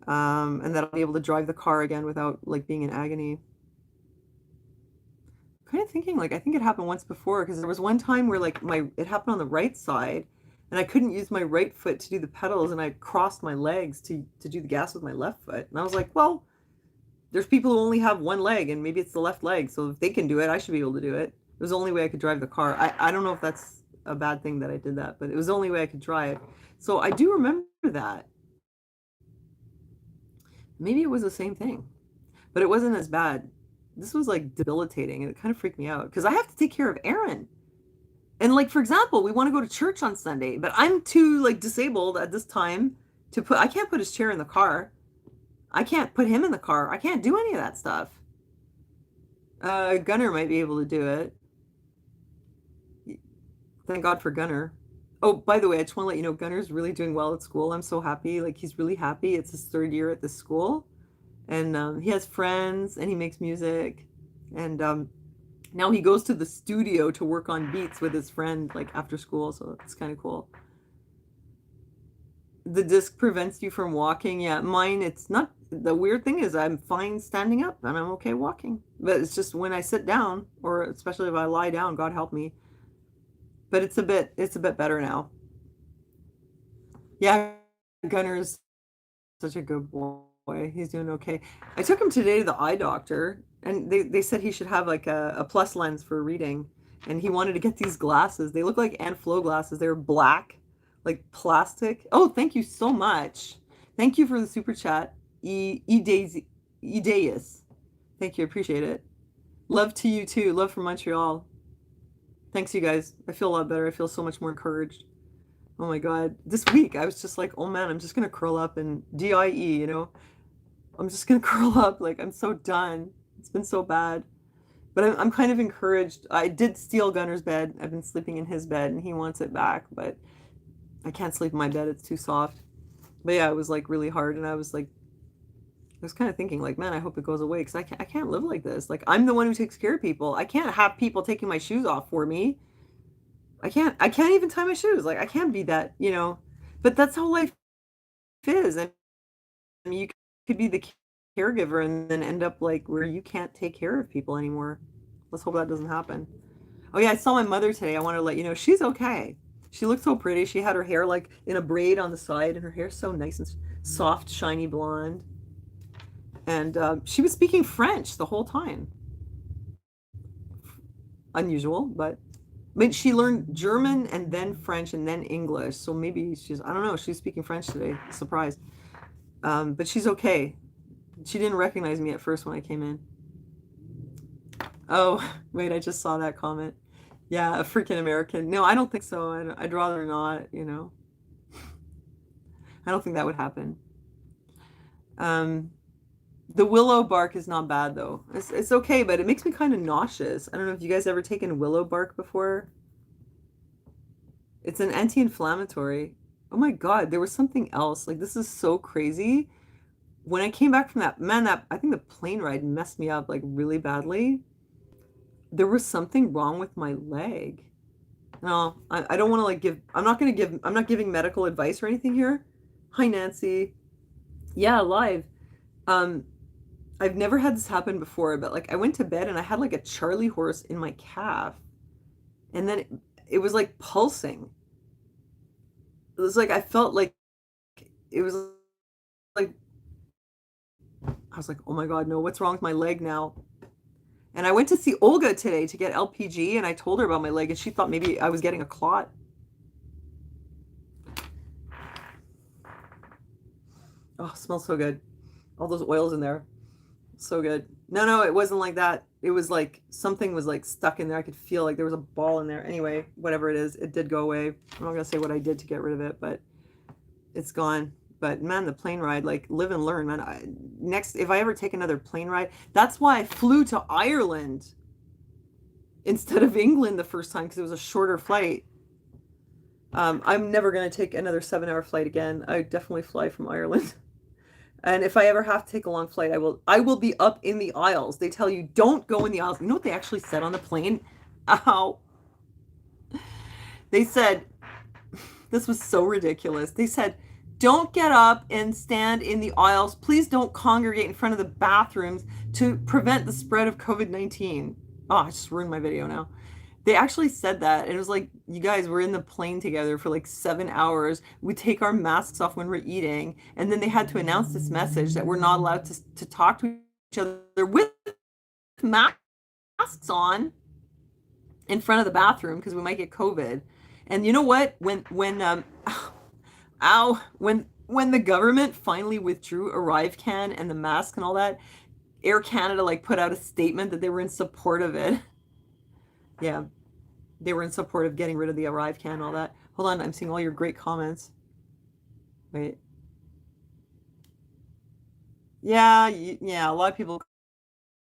And that I'll be able to drive the car again without like being in agony. I'm kind of thinking like I think it happened once before because there was one time where like it happened on the right side and I couldn't use my right foot to do the pedals and I crossed my legs to do the gas with my left foot. And I was like, well, there's people who only have one leg and maybe it's the left leg. So if they can do it, I should be able to do it. It was the only way I could drive the car. I don't know if that's a bad thing that I did that, but it was the only way I could drive. So I do remember that. Maybe it was the same thing, but it wasn't as bad. This was like debilitating and it kind of freaked me out because I have to take care of Aaron. And like, for example, we want to go to church on Sunday, but I'm too like disabled at this time I can't put his chair in the car. I can't put him in the car. I can't do any of that stuff. Gunnar might be able to do it. Thank God for Gunnar. Oh, by the way, I just want to let you know, Gunnar's really doing well at school. I'm so happy. Like, he's really happy. It's his third year at this school. And he has friends and he makes music. And now he goes to the studio to work on beats with his friend, like, after school. So it's kind of cool. The disc prevents you from walking. Yeah, mine, it's not. The weird thing is I'm fine standing up and I'm okay walking. But it's just when I sit down, or especially if I lie down, God help me. But it's a bit better now. Yeah, Gunner's such a good boy. He's doing okay. I took him today to the eye doctor and they said he should have like a plus lens for reading. And he wanted to get these glasses. They look like Aunt Flo glasses. They're black, like plastic. Oh, thank you so much. Thank you for the super chat. Edeus. Thank you. Appreciate it. Love to you too. Love from Montreal. Thanks, you guys. I feel a lot better. I feel so much more encouraged. Oh my God. This week, I was just like, oh man, I'm just going to curl up and DIE, you know? I'm just gonna curl up. Like, I'm so done. It's been so bad. But I'm kind of encouraged. I did steal Gunner's bed. I've been sleeping in his bed and he wants it back, but I can't sleep in my bed. It's too soft. But yeah, it was like really hard. And I was like, I was kind of thinking like, man, I hope it goes away because I can't live like this. Like, I'm the one who takes care of people. I can't have people taking my shoes off for me. I can't even tie my shoes. Like, I can't be that, you know. But that's how life is. I mean, you could be the caregiver and then end up like where you can't take care of people anymore. Let's hope that doesn't happen. Oh yeah, I saw my mother today. I want to let you know she's okay. She looked so pretty. She had her hair like in a braid on the side, and her hair's so nice and soft, shiny blonde. And she was speaking French the whole time. Unusual, but I mean, she learned German and then French and then English. So maybe she's, I don't know, she's speaking French today. Surprise. But she's okay. She didn't recognize me at first when I came in. Oh, wait, I just saw that comment. Yeah, a freaking American. No, I don't think so. I'd rather not, you know. I don't think that would happen. The willow bark is not bad though. It's okay, but it makes me kind of nauseous. I don't know if you guys ever taken willow bark before. It's an anti-inflammatory. Oh my God, there was something else. Like, this is so crazy. When I came back from that, man, that I think the plane ride messed me up like really badly. There was something wrong with my leg. No, I don't want to like give, I'm not giving medical advice or anything here. Hi, Nancy. Yeah, live. Um, I've never had this happen before, but like I went to bed and I had like a Charlie horse in my calf. And then it was like pulsing. It was like I felt like it was like I was like, "Oh my God, no, what's wrong with my leg now?" And I went to see Olga today to get LPG and I told her about my leg and she thought maybe I was getting a clot. Oh, it smells so good. All those oils in there. So good. No, it wasn't like that. It was like something was like stuck in there. I could feel like there was a ball in there. Anyway, whatever it is, it did go away. I'm not gonna say what I did to get rid of it, but it's gone. But man, the plane ride, like live and learn, man. Next, if I ever take another plane ride, that's why I flew to Ireland instead of England the first time because it was a shorter flight. I'm never gonna take another 7-hour flight again. I definitely fly from Ireland. And if I ever have to take a long flight, I will be up in the aisles. They tell you don't go in the aisles. You know what they actually said on the plane? Ow. They said, this was so ridiculous. They said, don't get up and stand in the aisles. Please don't congregate in front of the bathrooms to prevent the spread of COVID-19. Oh, I just ruined my video now. They actually said that. And it was like, you guys, we're in the plane together for like 7 hours. We take our masks off when we're eating. And then they had to announce this message that we're not allowed to talk to each other with masks on in front of the bathroom because we might get COVID. And you know what? When the government finally withdrew ArriveCan and the mask and all that, Air Canada like put out a statement that they were in support of it. Yeah, they were in support of getting rid of the ArriveCan and all that. Hold on, I'm seeing all your great comments. Wait. Yeah, yeah, a lot of people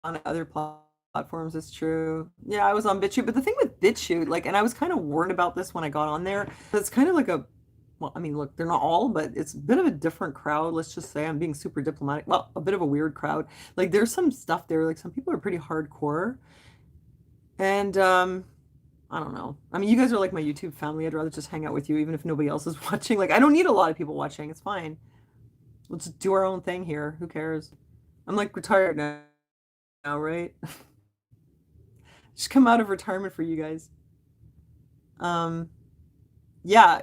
on other platforms, it's true. Yeah, I was on BitChute, but the thing with BitChute, like, and I was kind of warned about this when I got on there, it's kind of like a, well, I mean, look, they're not all, but it's a bit of a different crowd. Let's just say I'm being super diplomatic. Well, a bit of a weird crowd. Like, there's some stuff there, like some people are pretty hardcore. And I don't know. I mean, you guys are like my YouTube family. I'd rather just hang out with you, even if nobody else is watching. Like, I don't need a lot of people watching. It's fine. Let's just do our own thing here. Who cares? I'm like retired now, right? Just come out of retirement for you guys. Yeah,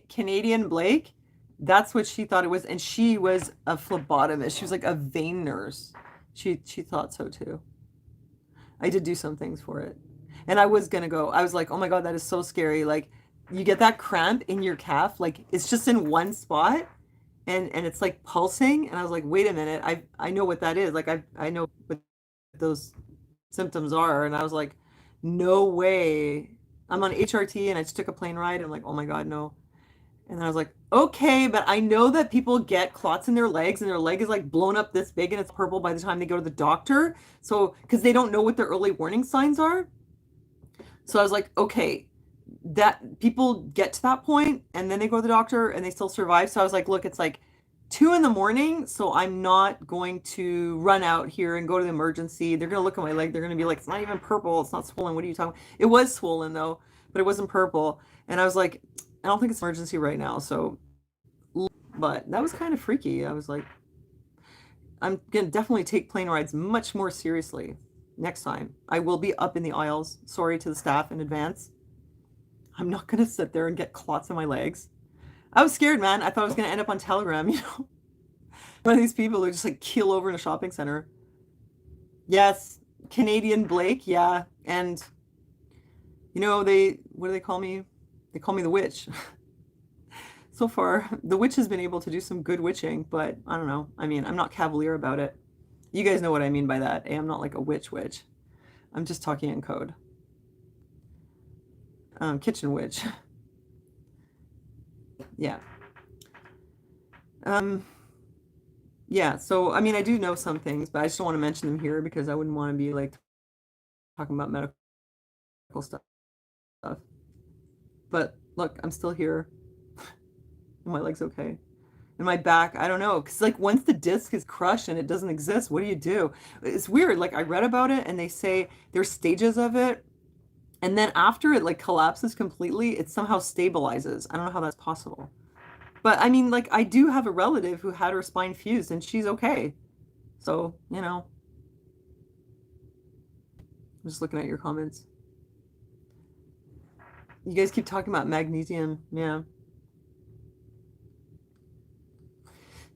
Canadian Blake. That's what she thought it was, and she was a phlebotomist. She was like a vein nurse. She thought so too. I did do some things for it. And I was gonna go. I was like, oh my God, that is so scary. Like, you get that cramp in your calf, like it's just in one spot and it's like pulsing. And I was like, wait a minute, I know what that is. Like I know what those symptoms are. And I was like, no way. I'm on HRT and I just took a plane ride. I'm like, oh my God, no. And I was like, okay, but I know that people get clots in their legs and their leg is like blown up this big and it's purple by the time they go to the doctor. So, because they don't know what the early warning signs are. So I was like, okay, that people get to that point and then they go to the doctor and they still survive. So I was like, look, it's like 2 in the morning. So I'm not going to run out here and go to the emergency. They're going to look at my leg. They're going to be like, it's not even purple. It's not swollen. What are you talking about? It was swollen though, but it wasn't purple. And I was like, I don't think it's an emergency right now. So, but that was kind of freaky. I was like, I'm going to definitely take plane rides much more seriously next time. I will be up in the aisles. Sorry to the staff in advance. I'm not going to sit there and get clots in my legs. I was scared, man. I thought I was going to end up on Telegram, you know? One of these people who just like keel over in a shopping center. Yes, Canadian Blake, yeah. And, you know, what do they call me? They call me the witch. So far, the witch has been able to do some good witching, but I don't know. I mean, I'm not cavalier about it. You guys know what I mean by that. Eh? I'm not like a witch. I'm just talking in code. Kitchen witch. Yeah. Yeah, so I mean, I do know some things, but I just don't want to mention them here because I wouldn't want to be like talking about medical stuff. But look, I'm still here. My leg's okay. And my back, I don't know, because like once the disc is crushed and it doesn't exist, what do you do? It's weird. Like I read about it and they say there's stages of it, and then after it like collapses completely, it somehow stabilizes. I don't know how that's possible. But I mean, like I do have a relative who had her spine fused and she's okay. So, you know, I'm just looking at your comments. You guys keep talking about magnesium. Yeah.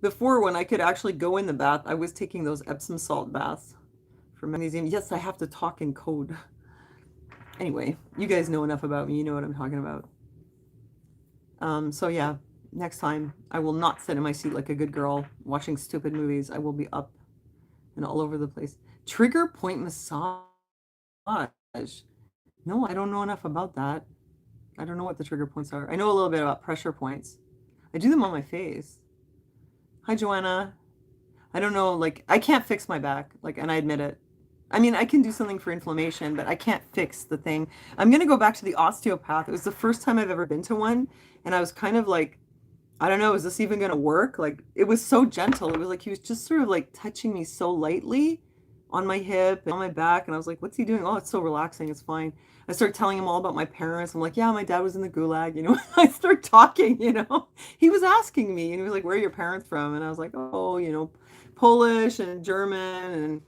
Before, when I could actually go in the bath, I was taking those Epsom salt baths for magnesium. Yes, I have to talk in code. Anyway, you guys know enough about me. You know what I'm talking about. So yeah, next time I will not sit in my seat like a good girl watching stupid movies. I will be up and all over the place. Trigger point massage. No, I don't know enough about that. I don't know what the trigger points are. I know a little bit about pressure points. I do them on my face. Hi, Joanna. I don't know, like, I can't fix my back, like, and I admit it. I mean, I can do something for inflammation, but I can't fix the thing. I'm going to go back to the osteopath. It was the first time I've ever been to one, and I was kind of like, I don't know, is this even going to work? Like, it was so gentle. It was like he was just sort of like touching me so lightly on my hip and on my back, and I was like, what's he doing? Oh, it's so relaxing. It's fine. I started telling him all about my parents. I'm like, yeah, my dad was in the gulag, you know. I start talking, you know. He was asking me, and he was like, where are your parents from? And I was like, oh, you know, Polish and German, and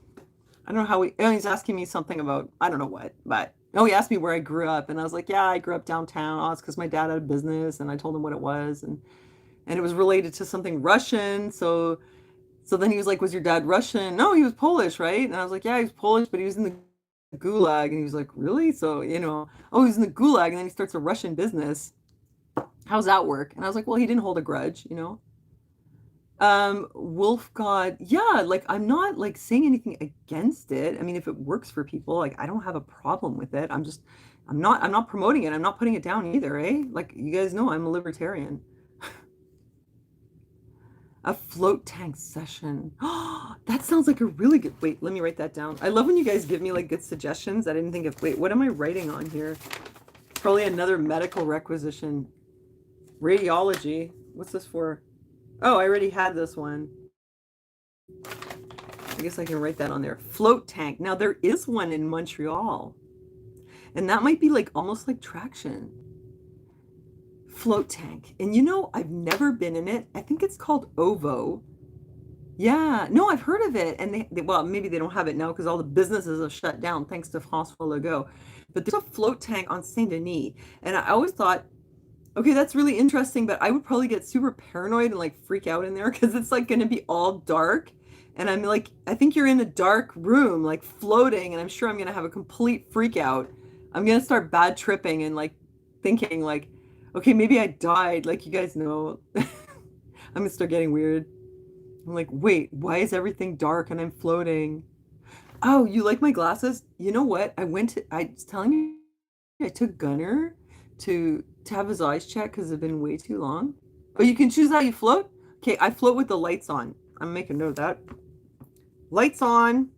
I don't know how he's asking me something about, I don't know what, but no, he asked me where I grew up, and I was like, yeah, I grew up downtown. Oh, it's because my dad had a business, and I told him what it was, and it was related to something Russian. So then he was like, was your dad Russian? No, he was Polish, right? And I was like, yeah, he was Polish, but he was in the gulag. And he was like, really? So, you know, oh, he's in the gulag, and then he starts a Russian business. How's that work? And I was like, well, he didn't hold a grudge, you know. Wolf God, yeah, like I'm not like saying anything against it. I mean, if it works for people, like I don't have a problem with it. I'm not promoting it. I'm not putting it down either, eh? Like you guys know I'm a libertarian. A float tank session. Oh, that sounds like a really good, wait, let me write that down. I love when you guys give me like good suggestions. I didn't think of, wait, what am I writing on here? Probably another medical requisition. Radiology. What's this for? Oh, I already had this one. I guess I can write that on there. Float tank. Now there is one in Montreal. And that might be like almost like traction. Float tank. And you know, I've never been in it. I think it's called OVO. Yeah, no, I've heard of it. And well, maybe they don't have it now because all the businesses are shut down thanks to François Legault. But there's a float tank on Saint Denis. And I always thought, okay, that's really interesting, but I would probably get super paranoid and like freak out in there because it's like going to be all dark. And I'm like, I think you're in a dark room, like floating, and I'm sure I'm going to have a complete freak out. I'm going to start bad tripping and like thinking like, okay, maybe I died. Like you guys know, I'm going to start getting weird. I'm like, wait, why is everything dark and I'm floating? Oh, you like my glasses? You know what? I was telling you, I took Gunner to to have his eyes checked because they've been way too long. Oh, you can choose how you float? Okay, I float with the lights on. I'm making note of that. Lights on.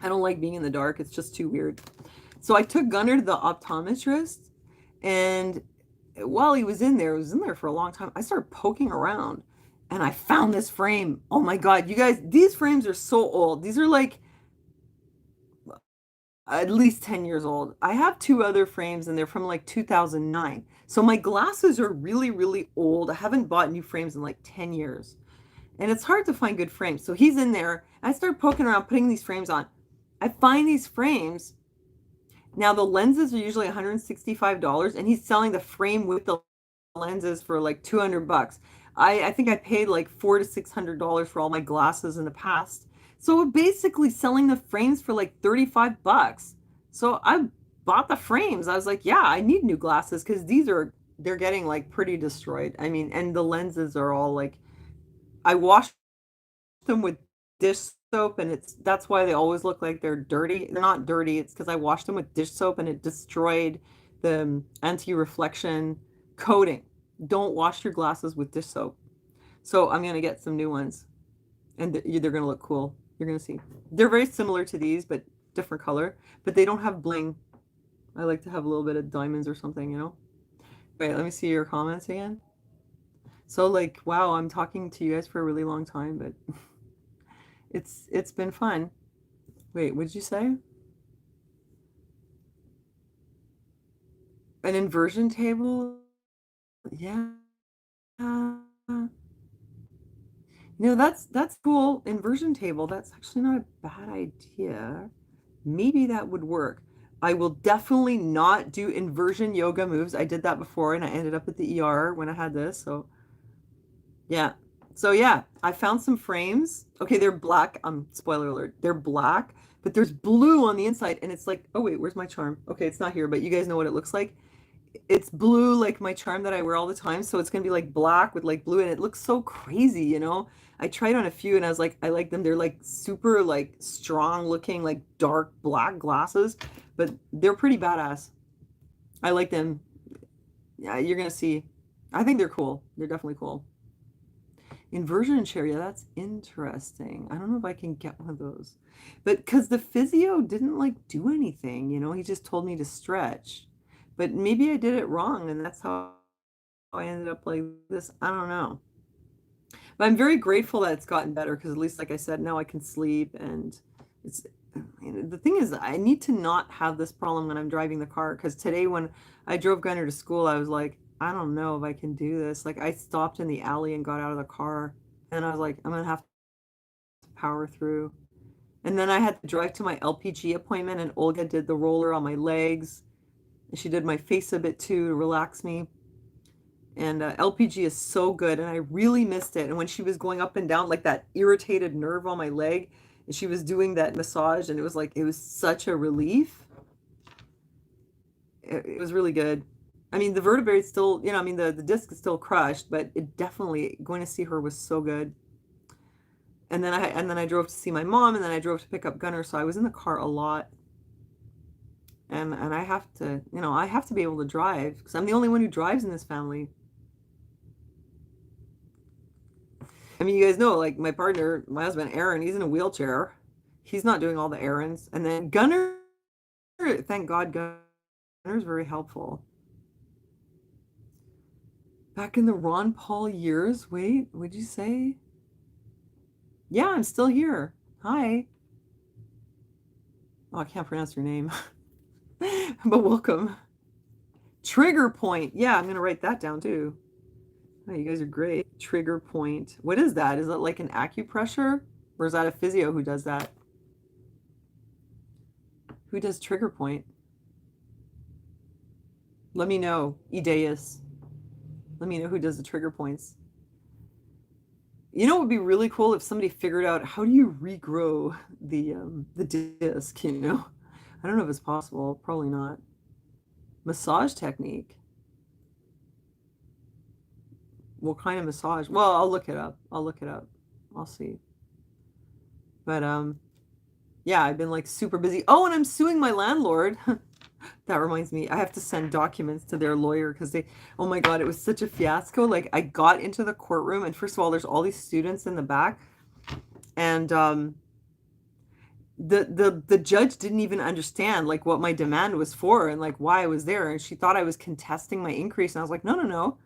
I don't like being in the dark. It's just too weird. So I took Gunnar to the optometrist, and while he was in there, it was in there for a long time. I started poking around and I found this frame. Oh my God, you guys, these frames are so old. These are like at least 10 years old. I have two other frames and they're from like 2009. So my glasses are really, really old. I haven't bought new frames in like 10 years. And it's hard to find good frames. So he's in there. I start poking around, putting these frames on. I find these frames. Now the lenses are usually $165 and he's selling the frame with the lenses for like 200 bucks. I think I paid like $400 to $600 for all my glasses in the past. So we're basically selling the frames for like 35 bucks. So I bought the frames. I was like, yeah, I need new glasses because they're getting like pretty destroyed. I mean, and the lenses are all like, I washed them with dish soap and that's why they always look like they're dirty. They're not dirty. It's because I washed them with dish soap and it destroyed the anti-reflection coating. Don't wash your glasses with dish soap. So I'm going to get some new ones and they're going to look cool. You're going to see. They're very similar to these, but different color, but they don't have bling. I like to have a little bit of diamonds or something, you know? Wait, let me see your comments again. So like, wow, I'm talking to you guys for a really long time, but it's been fun. Wait, what did you say? An inversion table? Yeah. That's cool. Inversion table. That's actually not a bad idea. Maybe that would work. I will definitely not do inversion yoga moves. I did that before and I ended up at the ER when I had this. So yeah. So yeah, I found some frames. Okay, they're black. Spoiler alert. They're black, but there's blue on the inside and it's like, oh wait, where's my charm? Okay, it's not here, but you guys know what it looks like. It's blue like my charm that I wear all the time, so it's gonna be like black with like blue and it looks so crazy, you know. I tried on a few and I was like, I like them. They're like super like strong looking like dark black glasses, but they're pretty badass. I like them. Yeah, you're gonna see. I think they're cool. They're definitely cool. Inversion chair, yeah, that's interesting. I don't know if I can get one of those, but because the physio didn't like do anything, you know, he just told me to stretch, but maybe I did it wrong and that's how I ended up like this. I don't know, but I'm very grateful that it's gotten better because at least, like I said, now I can sleep and it's, the thing is, I need to not have this problem when I'm driving the car because today when I drove Gunnar to school, I was like, I don't know if I can do this. Like I stopped in the alley and got out of the car and I was like, I'm gonna have to power through. And then I had to drive to my LPG appointment and Olga did the roller on my legs. And she did my face a bit too to relax me. And LPG is so good and I really missed it. And when she was going up and down like that irritated nerve on my leg and she was doing that massage and it was like, it was such a relief. It was really good. I mean, the vertebrae is still, you know, I mean, the disc is still crushed, but it definitely, going to see her was so good. And then I drove to see my mom and then I drove to pick up Gunnar. So I was in the car a lot. And I have to, you know, I have to be able to drive because I'm the only one who drives in this family. I mean, you guys know, like my partner, my husband, Aaron, he's in a wheelchair. He's not doing all the errands. And then Gunnar, thank God, Gunnar's very helpful. Back in the Ron Paul years, wait, what'd you say? Yeah, I'm still here. Hi. Oh, I can't pronounce your name, but welcome. Trigger point. Yeah, I'm going to write that down too. Oh, you guys are great. Trigger point. What is that? Is that like an acupressure? Or is that a physio who does that? Who does trigger point? Let me know. Ideas. Let me know who does the trigger points. You know, it would be really cool if somebody figured out how do you regrow the disc, you know? I don't know if it's possible. Probably not. Massage technique. What kind of massage? Well, I'll look it up. I'll look it up. I'll see. But yeah, I've been like super busy. Oh, and I'm suing my landlord. That reminds me, I have to send documents to their lawyer because oh my God, it was such a fiasco. Like I got into the courtroom and first of all, there's all these students in the back and the judge didn't even understand like what my demand was for and like why I was there. And she thought I was contesting my increase. And I was like, no, no, no,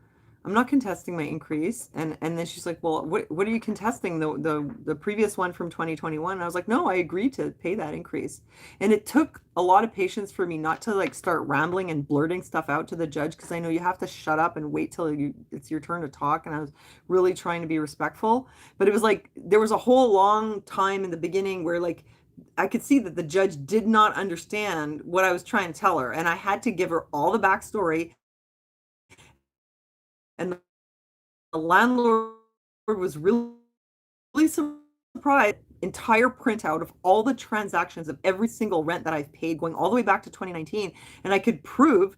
I'm not contesting my increase. And then she's like, well, what are you contesting? The previous one from 2021. And I was like, no, I agreed to pay that increase. And it took a lot of patience for me not to like start rambling and blurting stuff out to the judge because I know you have to shut up and wait till it's your turn to talk. And I was really trying to be respectful. But it was like there was a whole long time in the beginning where like I could see that the judge did not understand what I was trying to tell her. And I had to give her all the backstory. And the landlord was really surprised. Entire printout of all the transactions of every single rent that I've paid going all the way back to 2019. And I could prove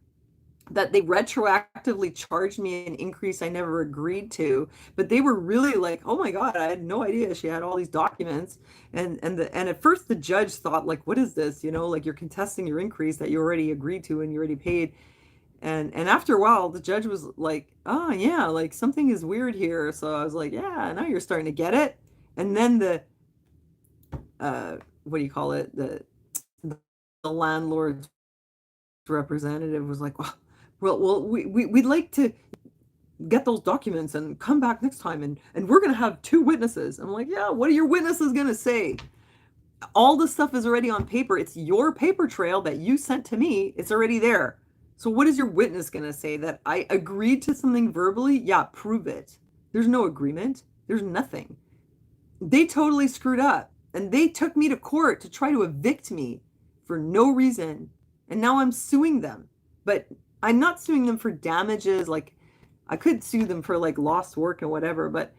that they retroactively charged me an increase I never agreed to. But they were really like, oh my God, I had no idea she had all these documents. And at first the judge thought like, what is this? Like you're contesting your increase that you already agreed to and you already paid. And after a while, the judge was like, oh yeah, like something is weird here. So I was like, yeah, now you're starting to get it. And then what do you call it? The landlord's representative was like, well, we'd like to get those documents and come back next time and we're going to have two witnesses. I'm like, yeah, what are your witnesses going to say? All the stuff is already on paper. It's your paper trail that you sent to me. It's already there. So what is your witness going to say? That I agreed to something verbally? Yeah, prove it. There's no agreement. There's nothing. They totally screwed up and they took me to court to try to evict me for no reason. And now I'm suing them. But I'm not suing them for damages. Like I could sue them for like lost work and whatever, but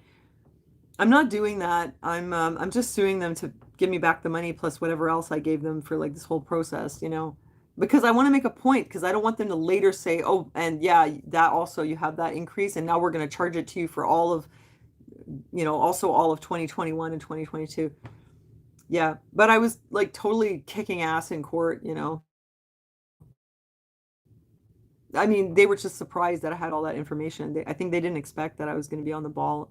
I'm not doing that. I'm just suing them to give me back the money plus whatever else I gave them for like this whole process, because I want to make a point because I don't want them to later say, oh, and yeah, that also you have that increase and now we're going to charge it to you for all of, also all of 2021 and 2022. Yeah, but I was like totally kicking ass in court. I mean, they were just surprised that I had all that information. I think they didn't expect that I was going to be on the ball,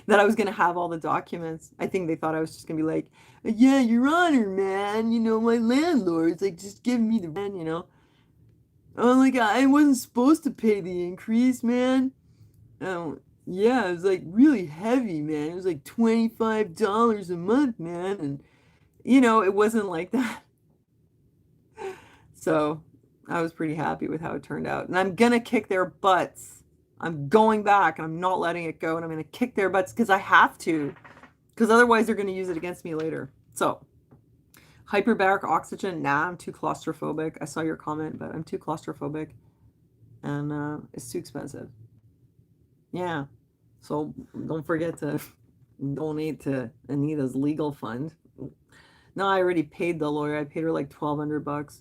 that I was going to have all the documents. I think they thought I was just going to be like, yeah, Your Honor, man, my landlord's like, just give me the rent. Oh, like, I wasn't supposed to pay the increase, man. Oh, yeah, it was like really heavy, man. It was like $25 a month, man. And, it wasn't like that. So I was pretty happy with how it turned out. And I'm going to kick their butts. I'm going back and I'm not letting it go. And I'm going to kick their butts because I have to. Because otherwise they're going to use it against me later. So hyperbaric oxygen. Nah, I'm too claustrophobic. I saw your comment, but I'm too claustrophobic. And it's too expensive. Yeah. So don't forget to donate to Anita's legal fund. No, I already paid the lawyer. I paid her like $1,200.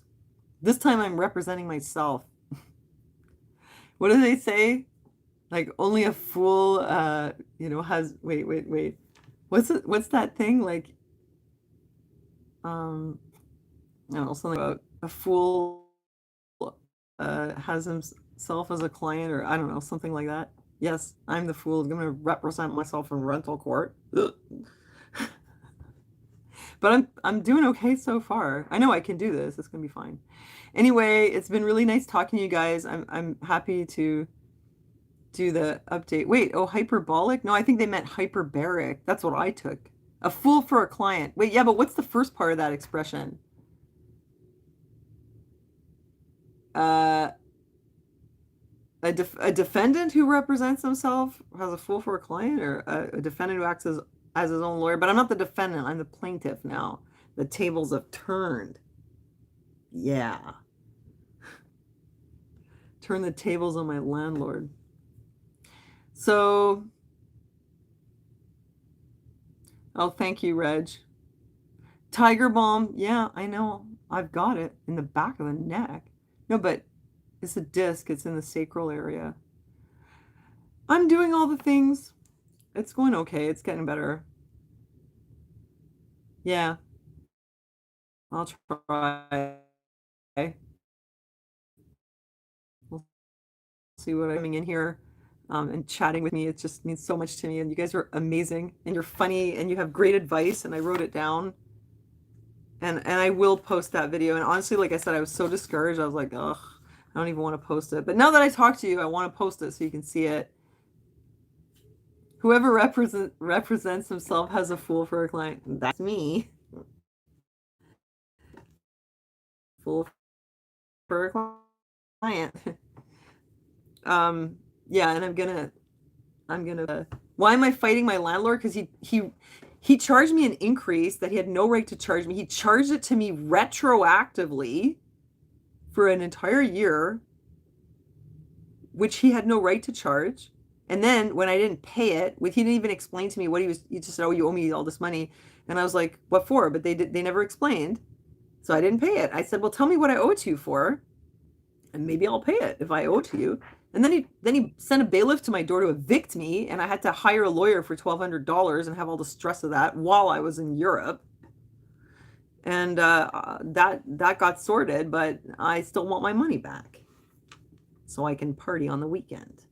This time I'm representing myself. What do they say? Like only a fool, has, wait. What's that thing? Like, I don't know, something about a fool, has himself as a client or I don't know, something like that. Yes, I'm the fool. I'm going to represent myself in rental court. Ugh. But I'm doing okay so far. I know I can do this. It's going to be fine. Anyway, it's been really nice talking to you guys. I'm happy to do the update. Wait, oh, hyperbolic? No, I think they meant hyperbaric. That's what I took. A fool for a client. Wait, yeah, but what's the first part of that expression? Uh, a defendant who represents himself has a fool for a client, or a defendant who acts as his own lawyer. But I'm not the defendant. I'm the plaintiff now. The tables have turned. Yeah. Turn the tables on my landlord. So, oh, thank you, Reg. Tiger balm. Yeah, I know. I've got it in the back of the neck. No, but it's a disc. It's in the sacral area. I'm doing all the things. It's going okay. It's getting better. Yeah. I'll try. see what I'm coming in here and chatting with me. It just means so much to me. And you guys are amazing and you're funny and you have great advice. And I wrote it down. And I will post that video. And honestly, like I said, I was so discouraged. I was like, ugh, I don't even want to post it. But now that I talked to you, I want to post it so you can see it. Whoever represents himself as a fool for a client. That's me. Fool for a client. Yeah, and why am I fighting my landlord? Because he charged me an increase that he had no right to charge me. He charged it to me retroactively for an entire year, which he had no right to charge. And then when I didn't pay it, he didn't even explain to me what he just said, oh, you owe me all this money. And I was like, what for? But they never explained. So I didn't pay it. I said, well, tell me what I owe it to you for, and maybe I'll pay it if I owe it to you. And then he sent a bailiff to my door to evict me, and I had to hire a lawyer for $1,200 and have all the stress of that while I was in Europe. And that got sorted, but I still want my money back so I can party on the weekend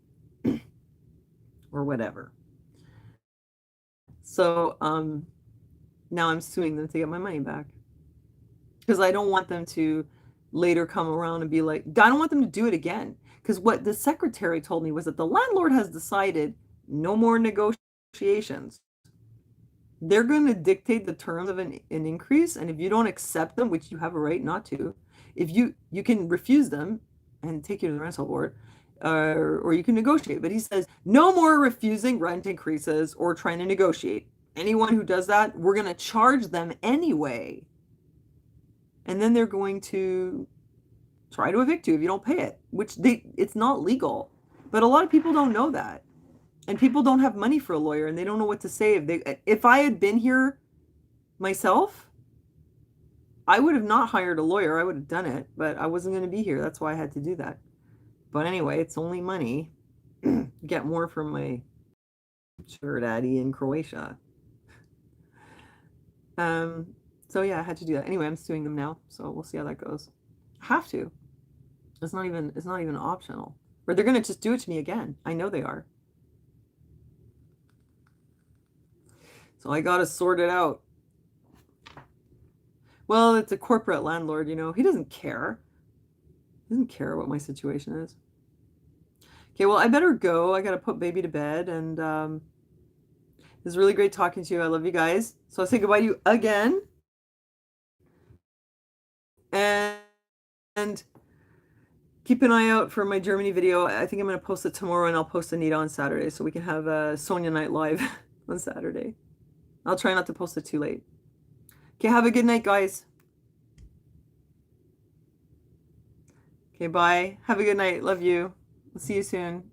or whatever. So now I'm suing them to get my money back because I don't want them to later come around and be like, I don't want them to do it again. Because what the secretary told me was that the landlord has decided no more negotiations. They're going to dictate the terms of an increase, and if you don't accept them, which you have a right not to, if you can refuse them and take you to the rental board, or you can negotiate. But he says no more refusing rent increases or trying to negotiate. Anyone who does that, we're going to charge them anyway. And then they're going to try to evict you if you don't pay it, which it's not legal. But a lot of people don't know that. And people don't have money for a lawyer and they don't know what to say. If I had been here myself, I would have not hired a lawyer. I would have done it, but I wasn't going to be here. That's why I had to do that. But anyway, it's only money. Get more from my sugar daddy in Croatia. So yeah, I had to do that. Anyway, I'm suing them now, so we'll see how that goes. I have to. It's not even optional. Or they're gonna just do it to me again. I know they are. So I gotta sort it out. Well, it's a corporate landlord, he doesn't care. He doesn't care what my situation is. Okay, well, I better go. I gotta put baby to bed, and it was really great talking to you. I love you guys. So I'll say goodbye to you again. And keep an eye out for my Germany video. I think I'm going to post it tomorrow, and I'll post Anita on Saturday so we can have a Sonia night live on Saturday. I'll try not to post it too late. Okay, have a good night, guys. Okay, bye. Have a good night. Love you. I'll see you soon.